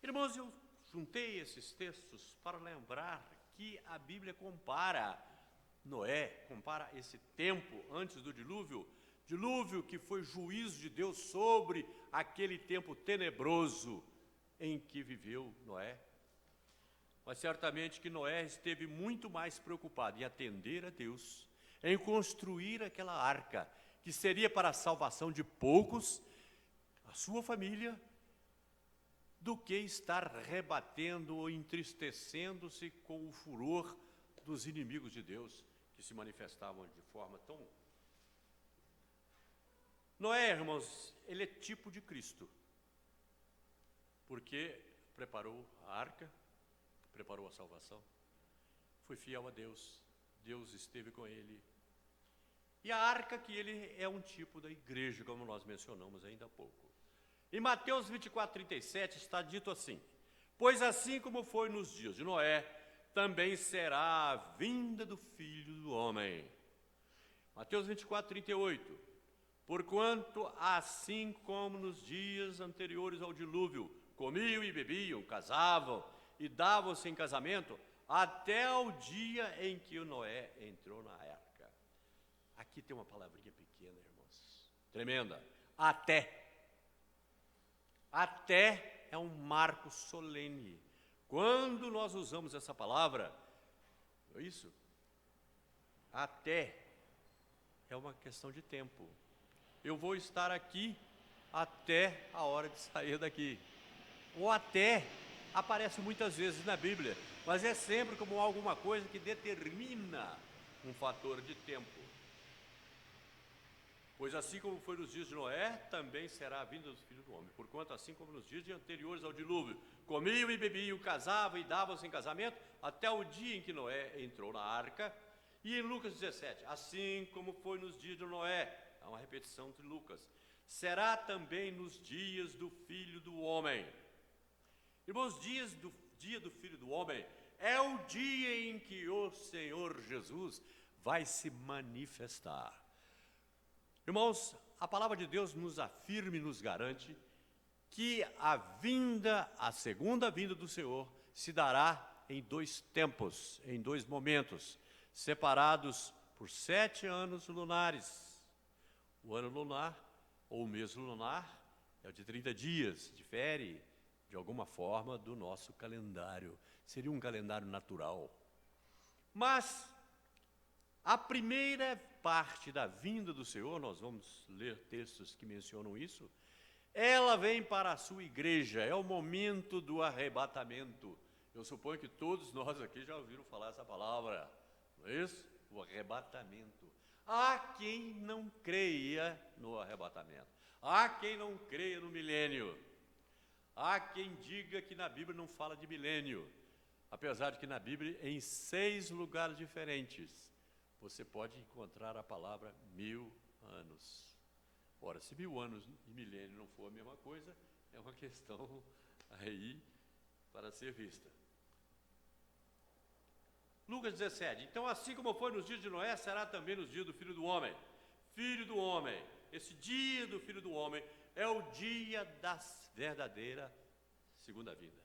Irmãos, eu juntei esses textos para lembrar que a Bíblia compara Noé, compara esse tempo antes do dilúvio que foi juízo de Deus sobre aquele tempo tenebroso em que viveu Noé. Mas certamente que Noé esteve muito mais preocupado em atender a Deus, em construir aquela arca, que seria para a salvação de poucos, a sua família, do que estar rebatendo ou entristecendo-se com o furor dos inimigos de Deus, que se manifestavam de forma tão... Noé, irmãos, ele é tipo de Cristo, porque preparou a arca, preparou a salvação, foi fiel a Deus, Deus esteve com ele. E a arca que ele é um tipo da igreja, como nós mencionamos ainda há pouco. Em Mateus 24:37 está dito assim: pois assim como foi nos dias de Noé, também será a vinda do Filho do Homem. Mateus 24:38, porquanto assim como nos dias anteriores ao dilúvio, comiam e bebiam, casavam e davam-se em casamento, até o dia em que o Noé entrou na arca. Aqui tem uma palavrinha pequena, irmãos, tremenda. Até. Até é um marco solene. Quando nós usamos essa palavra, é isso? Até é uma questão de tempo. Eu vou estar aqui até a hora de sair daqui. O até aparece muitas vezes na Bíblia, mas é sempre como alguma coisa que determina um fator de tempo. Pois assim como foi nos dias de Noé, também será a vinda do Filho do Homem. Porquanto assim como nos dias anteriores ao dilúvio, comiam e bebiam, casavam e davam-se em casamento, até o dia em que Noé entrou na arca. E em Lucas 17, assim como foi nos dias de Noé, há uma repetição de Lucas, será também nos dias do Filho do Homem. Irmãos, dia do Filho do Homem é o dia em que o Senhor Jesus vai se manifestar. Irmãos, a palavra de Deus nos afirma e nos garante que a segunda vinda do Senhor se dará em 2 tempos, em 2 momentos, separados por 7 anos lunares. O ano lunar, ou o mês lunar, é o de 30 dias, difere de alguma forma do nosso calendário. Seria um calendário natural. Mas a primeira parte da vinda do Senhor, nós vamos ler textos que mencionam isso, ela vem para a sua igreja, é o momento do arrebatamento. Eu suponho que todos nós aqui já ouviram falar essa palavra, não é isso? O arrebatamento. Há quem não creia no arrebatamento, há quem não creia no milênio, há quem diga que na Bíblia não fala de milênio, apesar de que na Bíblia, em 6 lugares diferentes, você pode encontrar a palavra 1000 anos. Ora, se 1000 anos e milênio não for a mesma coisa, é uma questão aí para ser vista. Lucas 17, então assim como foi nos dias de Noé, será também nos dias do Filho do Homem. Filho do Homem, esse dia do Filho do Homem é o dia da verdadeira segunda vinda.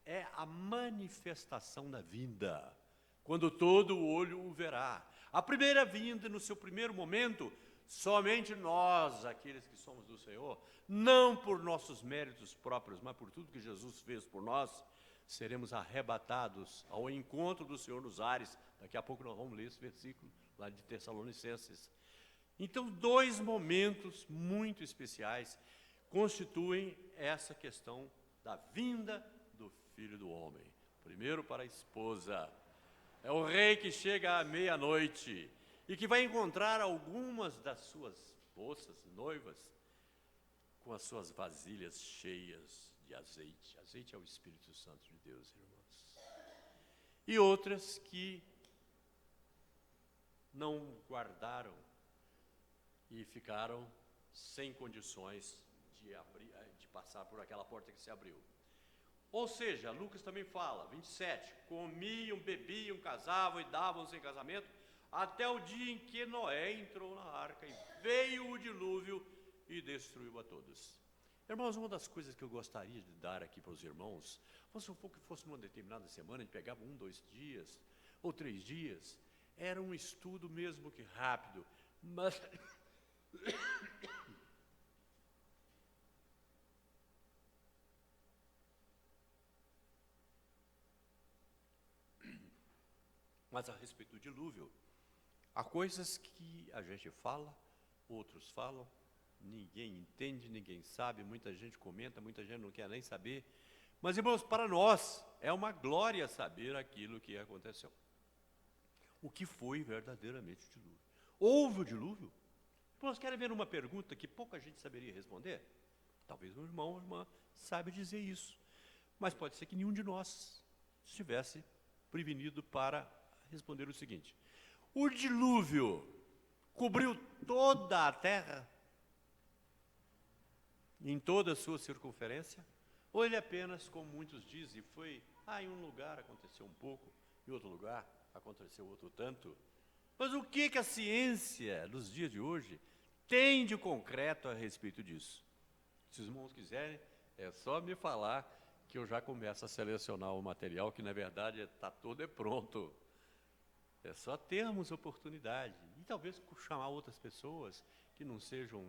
É a manifestação da vinda, quando todo o olho o verá. A primeira vinda, no seu primeiro momento, somente nós, aqueles que somos do Senhor, não por nossos méritos próprios, mas por tudo que Jesus fez por nós, seremos arrebatados ao encontro do Senhor nos ares. Daqui a pouco nós vamos ler esse versículo lá de Tessalonicenses. Então, 2 momentos muito especiais constituem essa questão da vinda do Filho do Homem. Primeiro para a esposa, é o rei que chega à meia-noite e que vai encontrar algumas das suas moças, noivas, com as suas vasilhas cheias de azeite. Azeite é o Espírito Santo de Deus, irmãos. E outras que não guardaram e ficaram sem condições de passar por aquela porta que se abriu. Ou seja, Lucas também fala, 27, comiam, bebiam, casavam e davam-se em casamento, até o dia em que Noé entrou na arca e veio o dilúvio e destruiu a todos. Irmãos, uma das coisas que eu gostaria de dar aqui para os irmãos, se fosse numa determinada semana, a gente pegava 1, 2 dias, ou 3 dias, era um estudo mesmo que rápido, mas mas a respeito do dilúvio, há coisas que a gente fala, outros falam, ninguém entende, ninguém sabe, muita gente comenta, muita gente não quer nem saber. Mas, irmãos, para nós é uma glória saber aquilo que aconteceu. O que foi verdadeiramente o dilúvio? Houve o dilúvio? Irmãos, querem ver uma pergunta que pouca gente saberia responder? Talvez um irmão ou irmã saiba dizer isso. Mas pode ser que nenhum de nós estivesse prevenido para responder o seguinte: o dilúvio cobriu toda a terra, em toda a sua circunferência? Ou ele apenas, como muitos dizem, foi, em um lugar aconteceu um pouco, em outro lugar aconteceu outro tanto? Mas o que a ciência, nos dias de hoje, tem de concreto a respeito disso? Se os irmãos quiserem, é só me falar que eu já começo a selecionar o material, que na verdade está todo pronto. É só termos oportunidade. E talvez chamar outras pessoas que não sejam,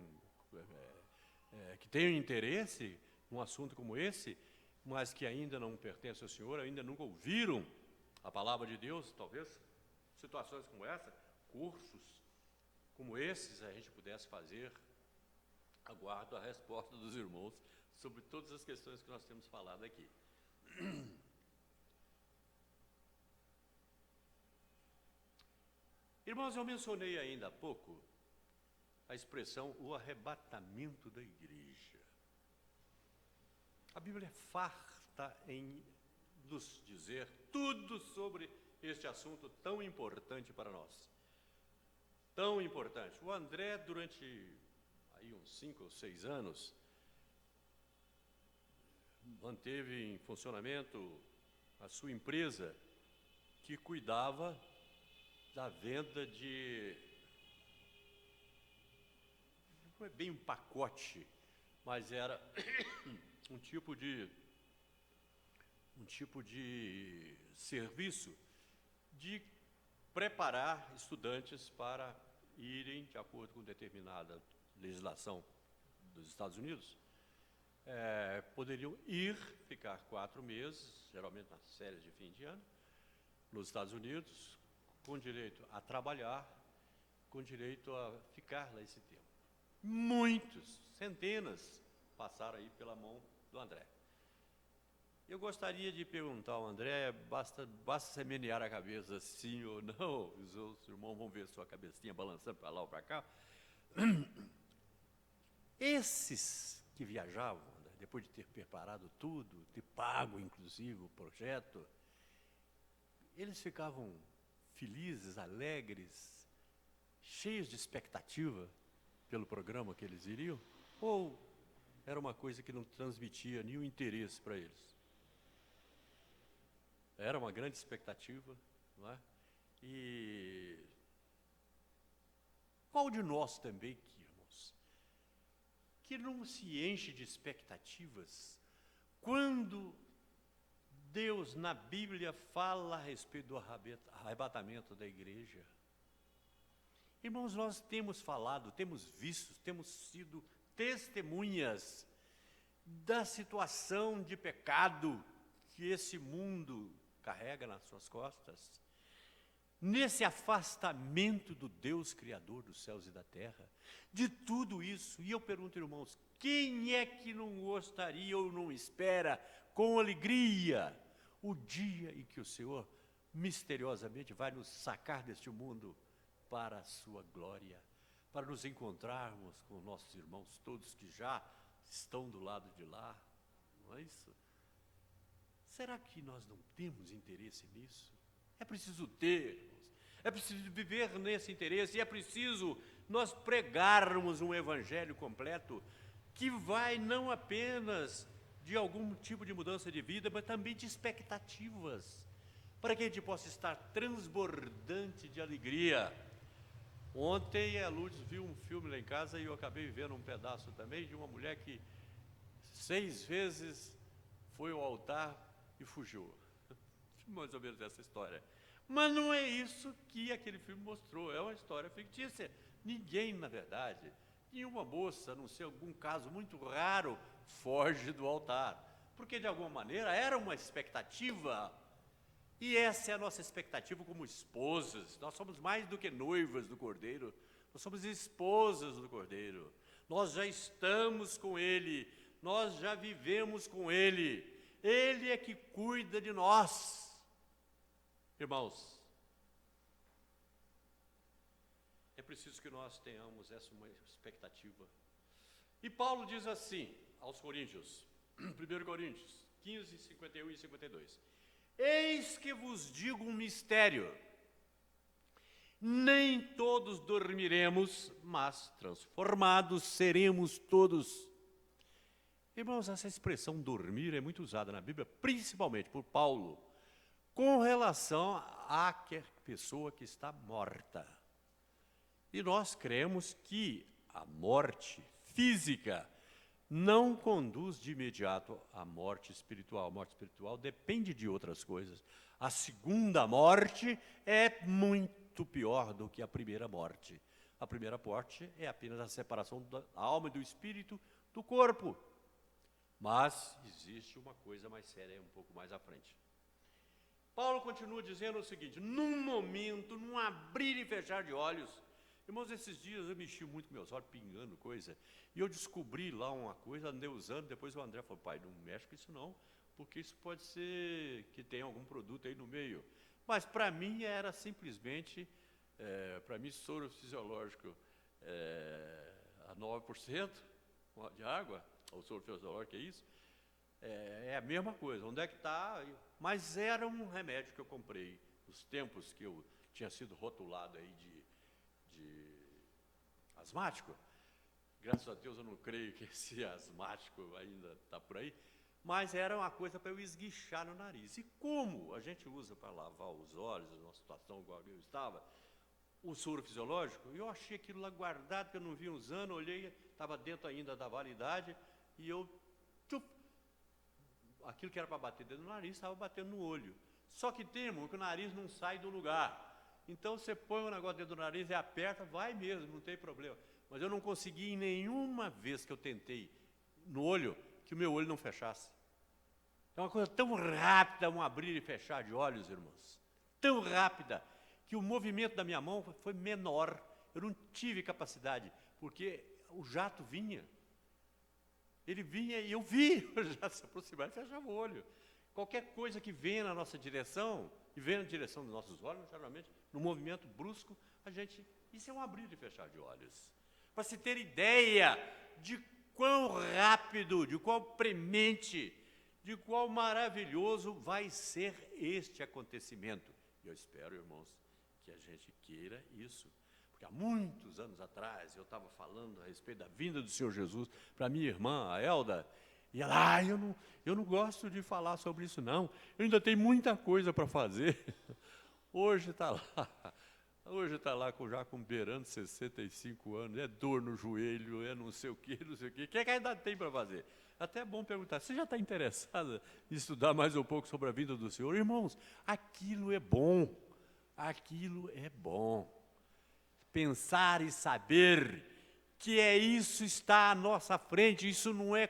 que tenham interesse num assunto como esse, mas que ainda não pertencem ao Senhor, ainda nunca ouviram a palavra de Deus, talvez situações como essa, cursos como esses, a gente pudesse fazer. Aguardo a resposta dos irmãos sobre todas as questões que nós temos falado aqui. Irmãos, eu mencionei ainda há pouco a expressão o arrebatamento da igreja. A Bíblia é farta em nos dizer tudo sobre este assunto tão importante para nós. Tão importante. O André, durante aí uns 5 ou 6 anos, manteve em funcionamento a sua empresa que cuidava da venda de, não é bem um pacote, mas era um um tipo de serviço de preparar estudantes para irem, de acordo com determinada legislação dos Estados Unidos, poderiam ir, ficar 4 meses, geralmente nas férias de fim de ano, nos Estados Unidos, com direito a trabalhar, com direito a ficar lá esse tempo. Muitos, centenas, passaram aí pela mão do André. Eu gostaria de perguntar ao André, basta você menear a cabeça sim ou não, os outros irmãos vão ver sua cabecinha balançando para lá ou para cá. Esses que viajavam, André, depois de ter preparado tudo, ter pago inclusive o projeto, eles ficavam felizes, alegres, cheios de expectativa pelo programa que eles iriam? Ou era uma coisa que não transmitia nenhum interesse para eles? Era uma grande expectativa, não é? E qual de nós também, irmãos, que não se enche de expectativas quando Deus, na Bíblia, fala a respeito do arrebatamento da igreja? Irmãos, nós temos falado, temos visto, temos sido testemunhas da situação de pecado que esse mundo carrega nas suas costas, nesse afastamento do Deus Criador dos céus e da terra, de tudo isso. E eu pergunto, irmãos, quem é que não gostaria ou não espera com alegria o dia em que o Senhor misteriosamente vai nos sacar deste mundo para a sua glória, para nos encontrarmos com nossos irmãos todos que já estão do lado de lá, não é isso? Será que nós não temos interesse nisso? É preciso ter, irmãos, é preciso viver nesse interesse, e é preciso nós pregarmos um evangelho completo, que vai não apenas de algum tipo de mudança de vida, mas também de expectativas, para que a gente possa estar transbordante de alegria. Ontem a Lourdes viu um filme lá em casa e eu acabei vendo um pedaço também de uma mulher que 6 vezes foi ao altar e fugiu. Mais ou menos essa história. Mas não é isso que aquele filme mostrou, é uma história fictícia. Ninguém, na verdade, nenhuma moça, a não ser algum caso muito raro, foge do altar. Porque, de alguma maneira, era uma expectativa. E essa é a nossa expectativa como esposas. Nós somos mais do que noivas do Cordeiro, nós somos esposas do Cordeiro. Nós já estamos com Ele, nós já vivemos com Ele. Ele é que cuida de nós. Irmãos, é preciso que nós tenhamos essa uma expectativa. E Paulo diz assim aos Coríntios, 1 Coríntios 15, 51 e 52. Eis que vos digo um mistério, nem todos dormiremos, mas transformados seremos todos. Irmãos, essa expressão dormir é muito usada na Bíblia, principalmente por Paulo, com relação à pessoa que está morta. E nós cremos que a morte física não conduz de imediato à morte espiritual. A morte espiritual depende de outras coisas. A segunda morte é muito pior do que a primeira morte. A primeira morte é apenas a separação da alma e do espírito do corpo. Mas existe uma coisa mais séria, um pouco mais à frente. Paulo continua dizendo o seguinte: num momento, num abrir e fechar de olhos. Irmãos, esses dias eu mexi muito com meus olhos, pingando coisa, e eu descobri lá uma coisa, andei usando, depois o André falou: pai, não mexe com isso não, porque isso pode ser que tenha algum produto aí no meio. Mas para mim era simplesmente, para mim, soro fisiológico a 9% de água, o soro fisiológico é isso, é a mesma coisa, onde é que está? Mas era um remédio que eu comprei, nos tempos que eu tinha sido rotulado aí de asmático. Graças a Deus eu não creio que esse asmático ainda está por aí, mas era uma coisa para eu esguichar no nariz. E como a gente usa para lavar os olhos, numa situação igual eu estava, o soro fisiológico, eu achei aquilo lá guardado, que eu não vinha usando, olhei, estava dentro ainda da validade, e eu aquilo que era para bater dentro do nariz, estava batendo no olho. Só que tem, irmão, que o nariz não sai do lugar. Então você põe o negócio dentro do nariz e aperta, vai mesmo, não tem problema. Mas eu não consegui em nenhuma vez que eu tentei no olho, que o meu olho não fechasse. É uma coisa tão rápida, um abrir e fechar de olhos, irmãos. Tão rápida, que o movimento da minha mão foi menor. Eu não tive capacidade, porque o jato vinha. Ele vinha e eu vi o jato se aproximar e fechava o olho. Qualquer coisa que venha na nossa direção, e venha na direção dos nossos olhos, geralmente, no movimento brusco, isso é um abrir e fechar de olhos. Para se ter ideia de quão rápido, de quão premente, de quão maravilhoso vai ser este acontecimento. E eu espero, irmãos, que a gente queira isso. Porque há muitos anos atrás, eu estava falando a respeito da vinda do Senhor Jesus para minha irmã, a Elda, e ela, eu não gosto de falar sobre isso não, eu ainda tenho muita coisa para fazer. Hoje está lá já com beirando 65 anos, é dor no joelho, é não sei o que, o que ainda tem para fazer? Até é bom perguntar, você já está interessada em estudar mais um pouco sobre a vida do Senhor? Irmãos, aquilo é bom, pensar e saber que isso está à nossa frente, isso não é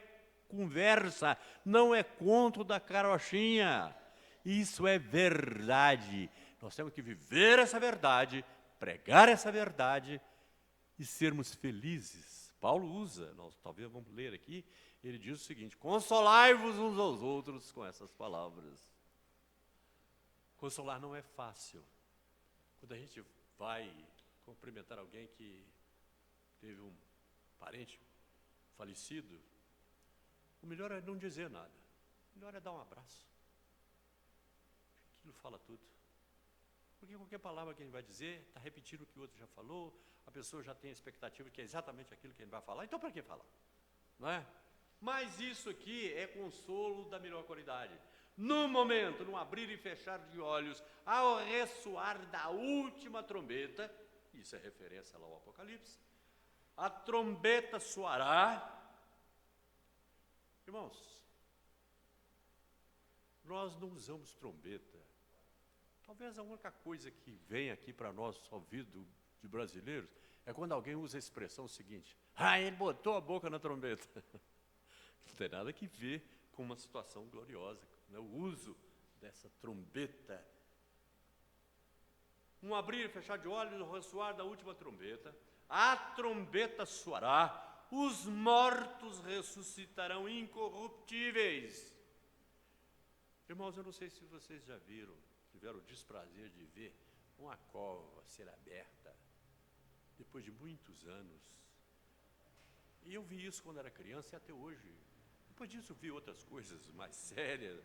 conversa, não é conto da carochinha, isso é verdade. Nós temos que viver essa verdade, pregar essa verdade e sermos felizes. Paulo usa, nós talvez vamos ler aqui, ele diz o seguinte: consolai-vos uns aos outros com essas palavras. Consolar não é fácil. Quando a gente vai cumprimentar alguém que teve um parente falecido, o melhor é não dizer nada. O melhor é dar um abraço. Aquilo fala tudo. Porque qualquer palavra que a gente vai dizer, está repetindo o que o outro já falou, a pessoa já tem a expectativa que é exatamente aquilo que a gente vai falar, então para que falar? Não é? Mas isso aqui é consolo da melhor qualidade. No momento, no abrir e fechar de olhos, ao ressoar da última trombeta, isso é referência lá ao Apocalipse, a trombeta soará. Irmãos, nós não usamos trombeta. Talvez a única coisa que vem aqui para nosso ouvido de brasileiros é quando alguém usa a expressão seguinte: ele botou a boca na trombeta. Não tem nada que ver com uma situação gloriosa, né? O uso dessa trombeta. Um abrir e fechar de olhos, o ressoar da última trombeta, a trombeta soará, os mortos ressuscitarão incorruptíveis. Irmãos, eu não sei se vocês já tiveram o desprazer de ver uma cova ser aberta depois de muitos anos. E eu vi isso quando era criança e até hoje. Depois disso vi outras coisas mais sérias.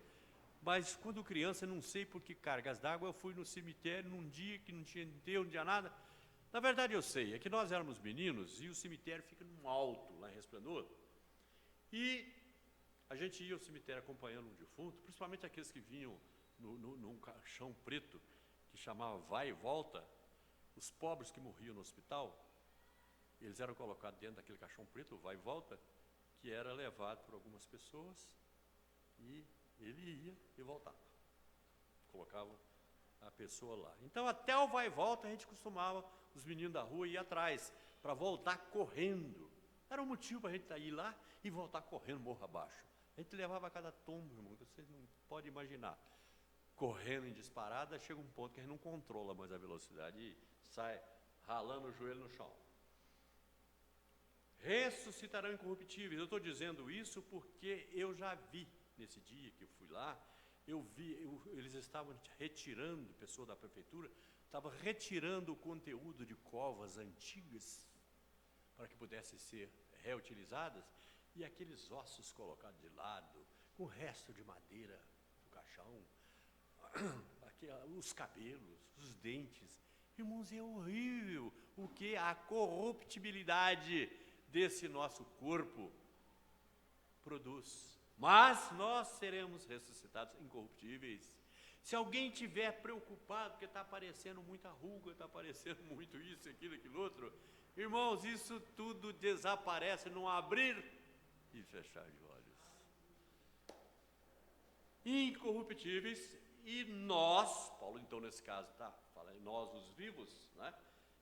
Mas quando criança, não sei por que cargas d'água, eu fui no cemitério num dia que não tinha enterro, não tinha nada. Na verdade eu sei, é que nós éramos meninos e o cemitério fica num alto, lá em Resplendor. E a gente ia ao cemitério acompanhando um defunto, principalmente aqueles que vinham num caixão preto, que chamava vai e volta. Os pobres que morriam no hospital, eles eram colocados dentro daquele caixão preto, vai e volta, que era levado por algumas pessoas, e ele ia e voltava. Colocavam a pessoa lá. Então, até o vai e volta, a gente costumava, os meninos da rua, ir atrás, para voltar correndo. Era um motivo para a gente ir lá e voltar correndo morro abaixo. A gente levava cada tombo, irmão, vocês não podem imaginar. Correndo em disparada, chega um ponto que a gente não controla mais a velocidade e sai ralando o joelho no chão. Ressuscitarão incorruptíveis. Eu estou dizendo isso porque eu já vi, nesse dia que eu fui lá, eles estavam retirando, pessoa da prefeitura, estava retirando o conteúdo de covas antigas para que pudessem ser reutilizadas, e aqueles ossos colocados de lado, com o resto de madeira do caixão, os cabelos, os dentes. Irmãos, é horrível o que a corruptibilidade desse nosso corpo produz. Mas nós seremos ressuscitados incorruptíveis. Se alguém estiver preocupado porque está aparecendo muita ruga, está aparecendo muito isso, aquilo outro, irmãos, isso tudo desaparece num abrir e fechar de olhos. incorruptíveis, e nós, Paulo então nesse caso está falando, nós os vivos, né?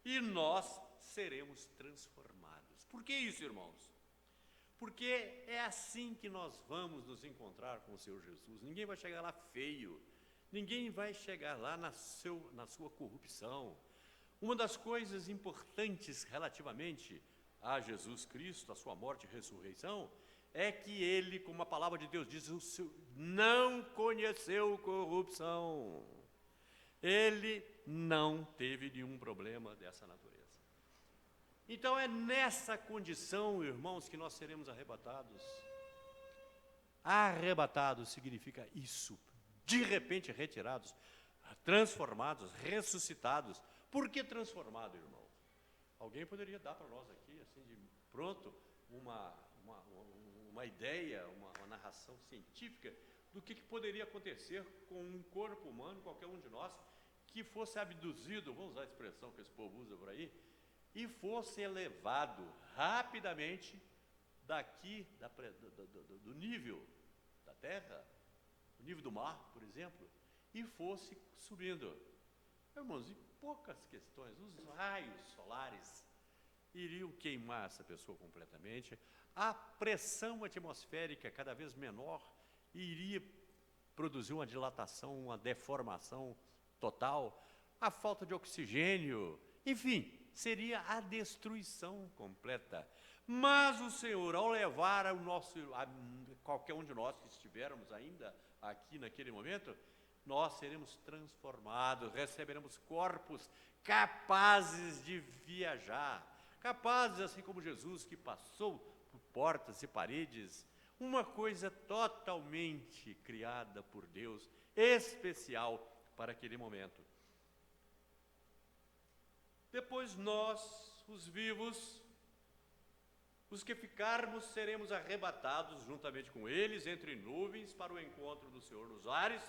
E nós seremos transformados. Por que isso, irmãos? Porque é assim que nós vamos nos encontrar com o Senhor Jesus. Ninguém vai chegar lá feio, ninguém vai chegar lá na sua corrupção. Uma das coisas importantes relativamente a Jesus Cristo, a sua morte e ressurreição, é que ele, como a palavra de Deus diz, não conheceu corrupção. Ele não teve nenhum problema dessa natureza. Então é nessa condição, irmãos, que nós seremos arrebatados. Arrebatados significa isso, de repente retirados, transformados, ressuscitados. Por que transformado, irmão? Alguém poderia dar para nós aqui, assim de pronto, uma ideia, uma narração científica do que poderia acontecer com um corpo humano, qualquer um de nós, que fosse abduzido, vamos usar a expressão que esse povo usa por aí, e fosse elevado rapidamente daqui, do nível da terra, do nível do mar, por exemplo, e fosse subindo. Irmãos, em poucas questões, os raios solares iriam queimar essa pessoa completamente, a pressão atmosférica cada vez menor iria produzir uma dilatação, uma deformação total, a falta de oxigênio, enfim, seria a destruição completa. Mas o Senhor, ao levar qualquer um de nós que estivermos ainda aqui naquele momento, nós seremos transformados, receberemos corpos capazes de viajar, capazes, assim como Jesus, que passou por portas e paredes, uma coisa totalmente criada por Deus, especial para aquele momento. Depois nós, os vivos, os que ficarmos, seremos arrebatados juntamente com eles entre nuvens para o encontro do Senhor nos ares,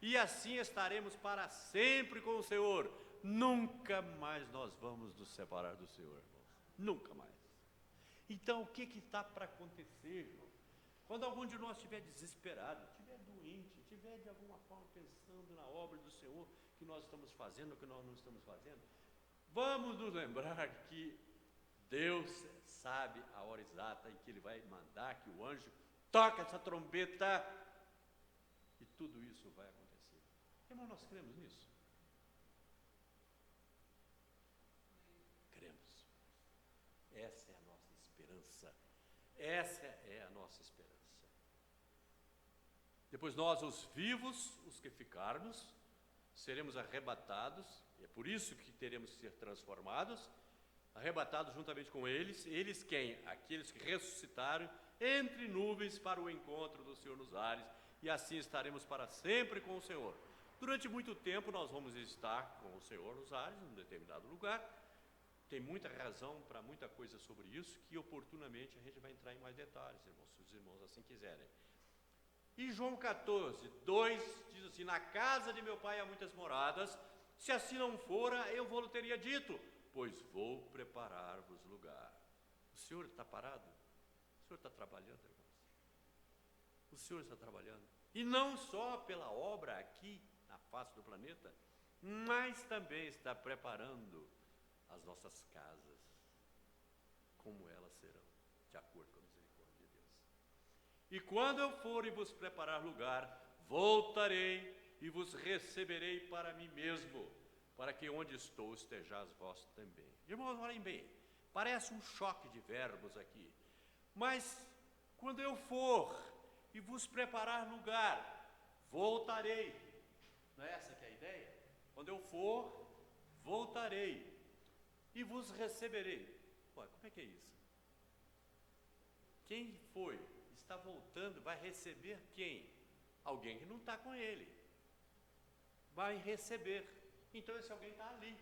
e assim estaremos para sempre com o Senhor. Nunca mais nós vamos nos separar do Senhor, irmãos. Nunca mais. Então, o que está para acontecer, irmão? Quando algum de nós estiver desesperado, estiver doente, estiver de alguma forma pensando na obra do Senhor que nós estamos fazendo ou que nós não estamos fazendo, vamos nos lembrar que Deus sabe a hora exata em que Ele vai mandar que o anjo toque essa trombeta e tudo isso vai acontecer. Irmão, nós cremos nisso? Cremos. Essa é a nossa esperança. Essa é a nossa esperança. Depois nós, os vivos, os que ficarmos, seremos arrebatados, e é por isso que teremos que ser transformados, arrebatados juntamente com eles. Eles quem? Aqueles que ressuscitaram entre nuvens para o encontro do Senhor nos ares, e assim estaremos para sempre com o Senhor. Durante muito tempo nós vamos estar com o Senhor nos ares, em um determinado lugar. Tem muita razão para muita coisa sobre isso, que oportunamente a gente vai entrar em mais detalhes, irmãos, se os irmãos assim quiserem. E João 14, 2 diz assim: na casa de meu pai há muitas moradas, se assim não fora, eu vou-lhe teria dito, pois vou preparar-vos lugar. O Senhor está parado? O Senhor está trabalhando, irmãos? O Senhor está trabalhando. E não só pela obra aqui na face do planeta, mas também está preparando as nossas casas, como elas serão, de acordo com a misericórdia de Deus. E quando eu for e vos preparar lugar, voltarei e vos receberei para mim mesmo, para que onde estou estejais vós também. Irmãos, olhem bem, parece um choque de verbos aqui, mas quando eu for e vos preparar lugar, voltarei. Não é essa que é a ideia? Quando eu for, voltarei e vos receberei. Ué, como é que é isso? Quem foi, está voltando, vai receber quem? Alguém que não está com ele. Vai receber. Então esse alguém está ali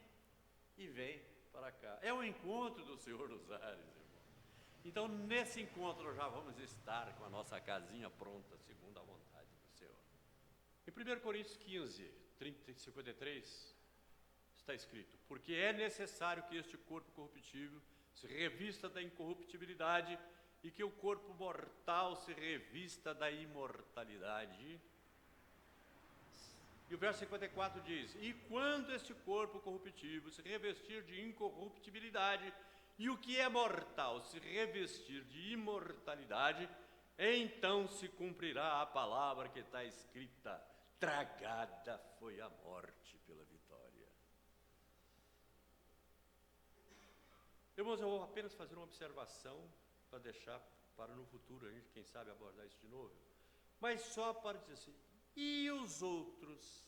e vem para cá. É o encontro do Senhor nos ares, irmão. Então nesse encontro nós já vamos estar com a nossa casinha pronta, segundo a vontade do Senhor. Em 1 Coríntios 15, 30 e 53, está escrito: porque é necessário que este corpo corruptível se revista da incorruptibilidade e que o corpo mortal se revista da imortalidade. E o verso 54 diz: e quando este corpo corruptível se revestir de incorruptibilidade, e o que é mortal se revestir de imortalidade, então se cumprirá a palavra que está escrita: tragada foi a morte pela vitória. Irmãos, eu vou apenas fazer uma observação para deixar para no futuro a gente, quem sabe, abordar isso de novo. Mas só para dizer assim, e os outros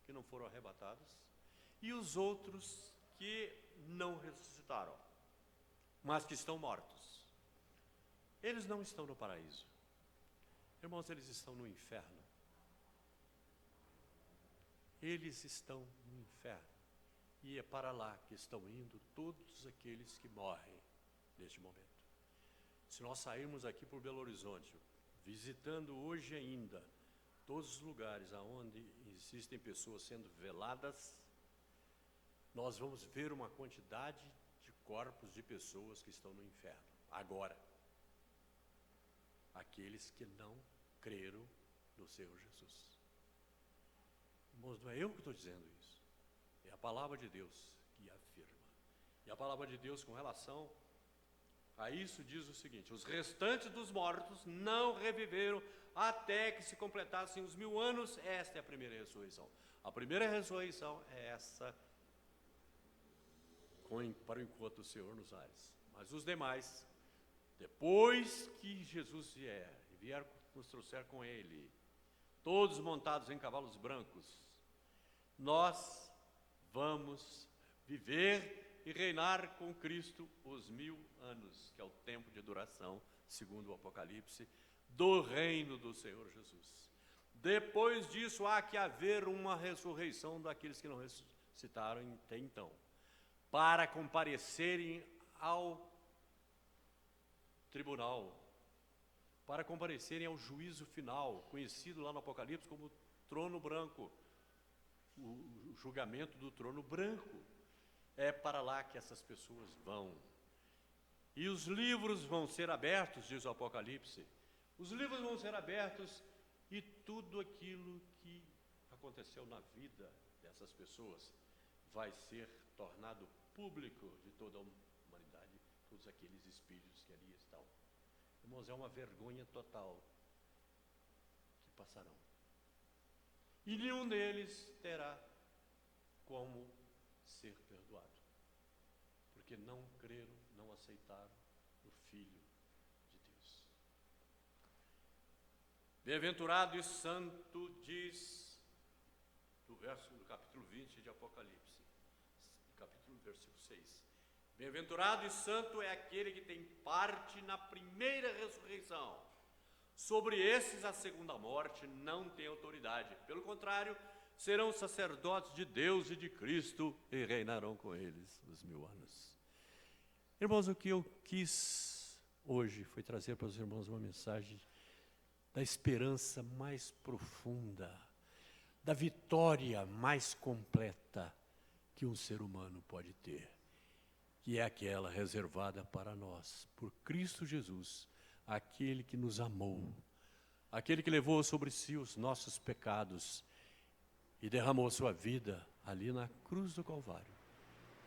que não foram arrebatados? E os outros que não ressuscitaram, mas que estão mortos? Eles não estão no paraíso. Irmãos, eles estão no inferno. Eles estão no inferno. E é para lá que estão indo todos aqueles que morrem neste momento. Se nós sairmos aqui por Belo Horizonte, visitando hoje ainda todos os lugares onde existem pessoas sendo veladas, nós vamos ver uma quantidade de corpos de pessoas que estão no inferno. Agora, aqueles que não creram no Senhor Jesus. Irmãos, não é eu que estou dizendo isso. É a palavra de Deus que afirma. E a palavra de Deus, com relação a isso, diz o seguinte: os restantes dos mortos não reviveram até que se completassem os 1000 anos. Esta é a primeira ressurreição. A primeira ressurreição é essa, para o encontro do Senhor nos ares. Mas os demais, depois que Jesus vier nos trouxer com Ele, todos montados em cavalos brancos, nós vamos viver e reinar com Cristo os 1000 anos, que é o tempo de duração, segundo o Apocalipse, do reino do Senhor Jesus. Depois disso, há que haver uma ressurreição daqueles que não ressuscitaram até então, para comparecerem ao tribunal, para comparecerem ao juízo final, conhecido lá no Apocalipse como trono branco, o julgamento do trono branco. É para lá que essas pessoas vão. E os livros vão ser abertos, diz o Apocalipse. Os livros vão ser abertos e tudo aquilo que aconteceu na vida dessas pessoas vai ser tornado público de toda a humanidade, todos aqueles espíritos que ali estão. Irmãos, é uma vergonha total que passarão. E nenhum deles terá como ser perdoado, porque não creram, não aceitaram o Filho de Deus. Bem-aventurado e santo, diz do capítulo 20 de Apocalipse, versículo 6. Bem-aventurado e santo é aquele que tem parte na primeira ressurreição. Sobre esses a segunda morte não tem autoridade. Pelo contrário, serão sacerdotes de Deus e de Cristo e reinarão com eles os 1000 anos. Irmãos, o que eu quis hoje foi trazer para os irmãos uma mensagem da esperança mais profunda, da vitória mais completa que um ser humano pode ter, que é aquela reservada para nós, por Cristo Jesus, aquele que nos amou, aquele que levou sobre si os nossos pecados e derramou sua vida ali na cruz do Calvário,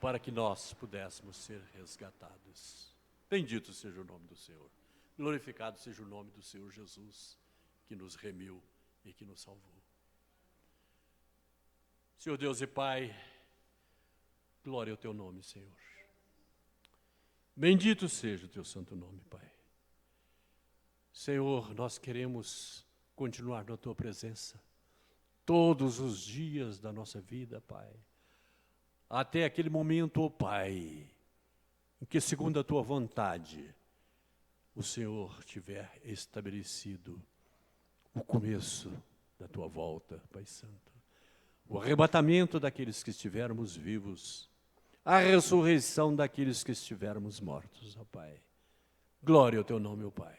para que nós pudéssemos ser resgatados. Bendito seja o nome do Senhor, glorificado seja o nome do Senhor Jesus, que nos remiu e que nos salvou. Senhor Deus e Pai, glória ao teu nome, Senhor. Bendito seja o teu santo nome, Pai. Senhor, nós queremos continuar na tua presença todos os dias da nossa vida, Pai. Até aquele momento, ó Pai, em que, segundo a tua vontade, o Senhor tiver estabelecido o começo da tua volta, Pai Santo. O arrebatamento daqueles que estivermos vivos, a ressurreição daqueles que estivermos mortos, ó Pai. Glória ao teu nome, ó Pai.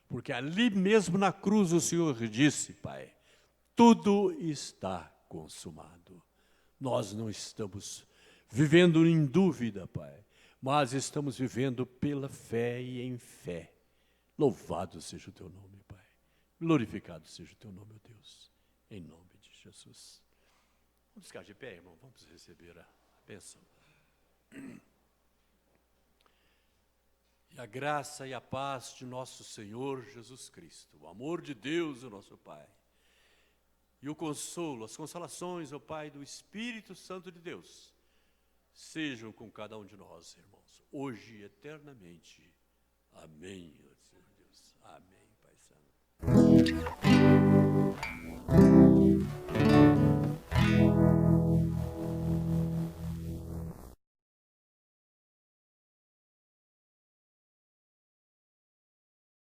Porque ali mesmo na cruz o Senhor disse, Pai, tudo está consumado. Nós não estamos vivendo em dúvida, Pai, mas estamos vivendo pela fé e em fé. Louvado seja o teu nome, Pai. Glorificado seja o teu nome, ó Deus. Em nome de Jesus. Vamos ficar de pé, irmão, vamos receber a bênção. E a graça e a paz de nosso Senhor Jesus Cristo, o amor de Deus, o nosso Pai, e o consolo, as consolações, ó Pai, do Espírito Santo de Deus, sejam com cada um de nós, irmãos, hoje e eternamente. Amém, Senhor Deus. Amém, Pai Santo.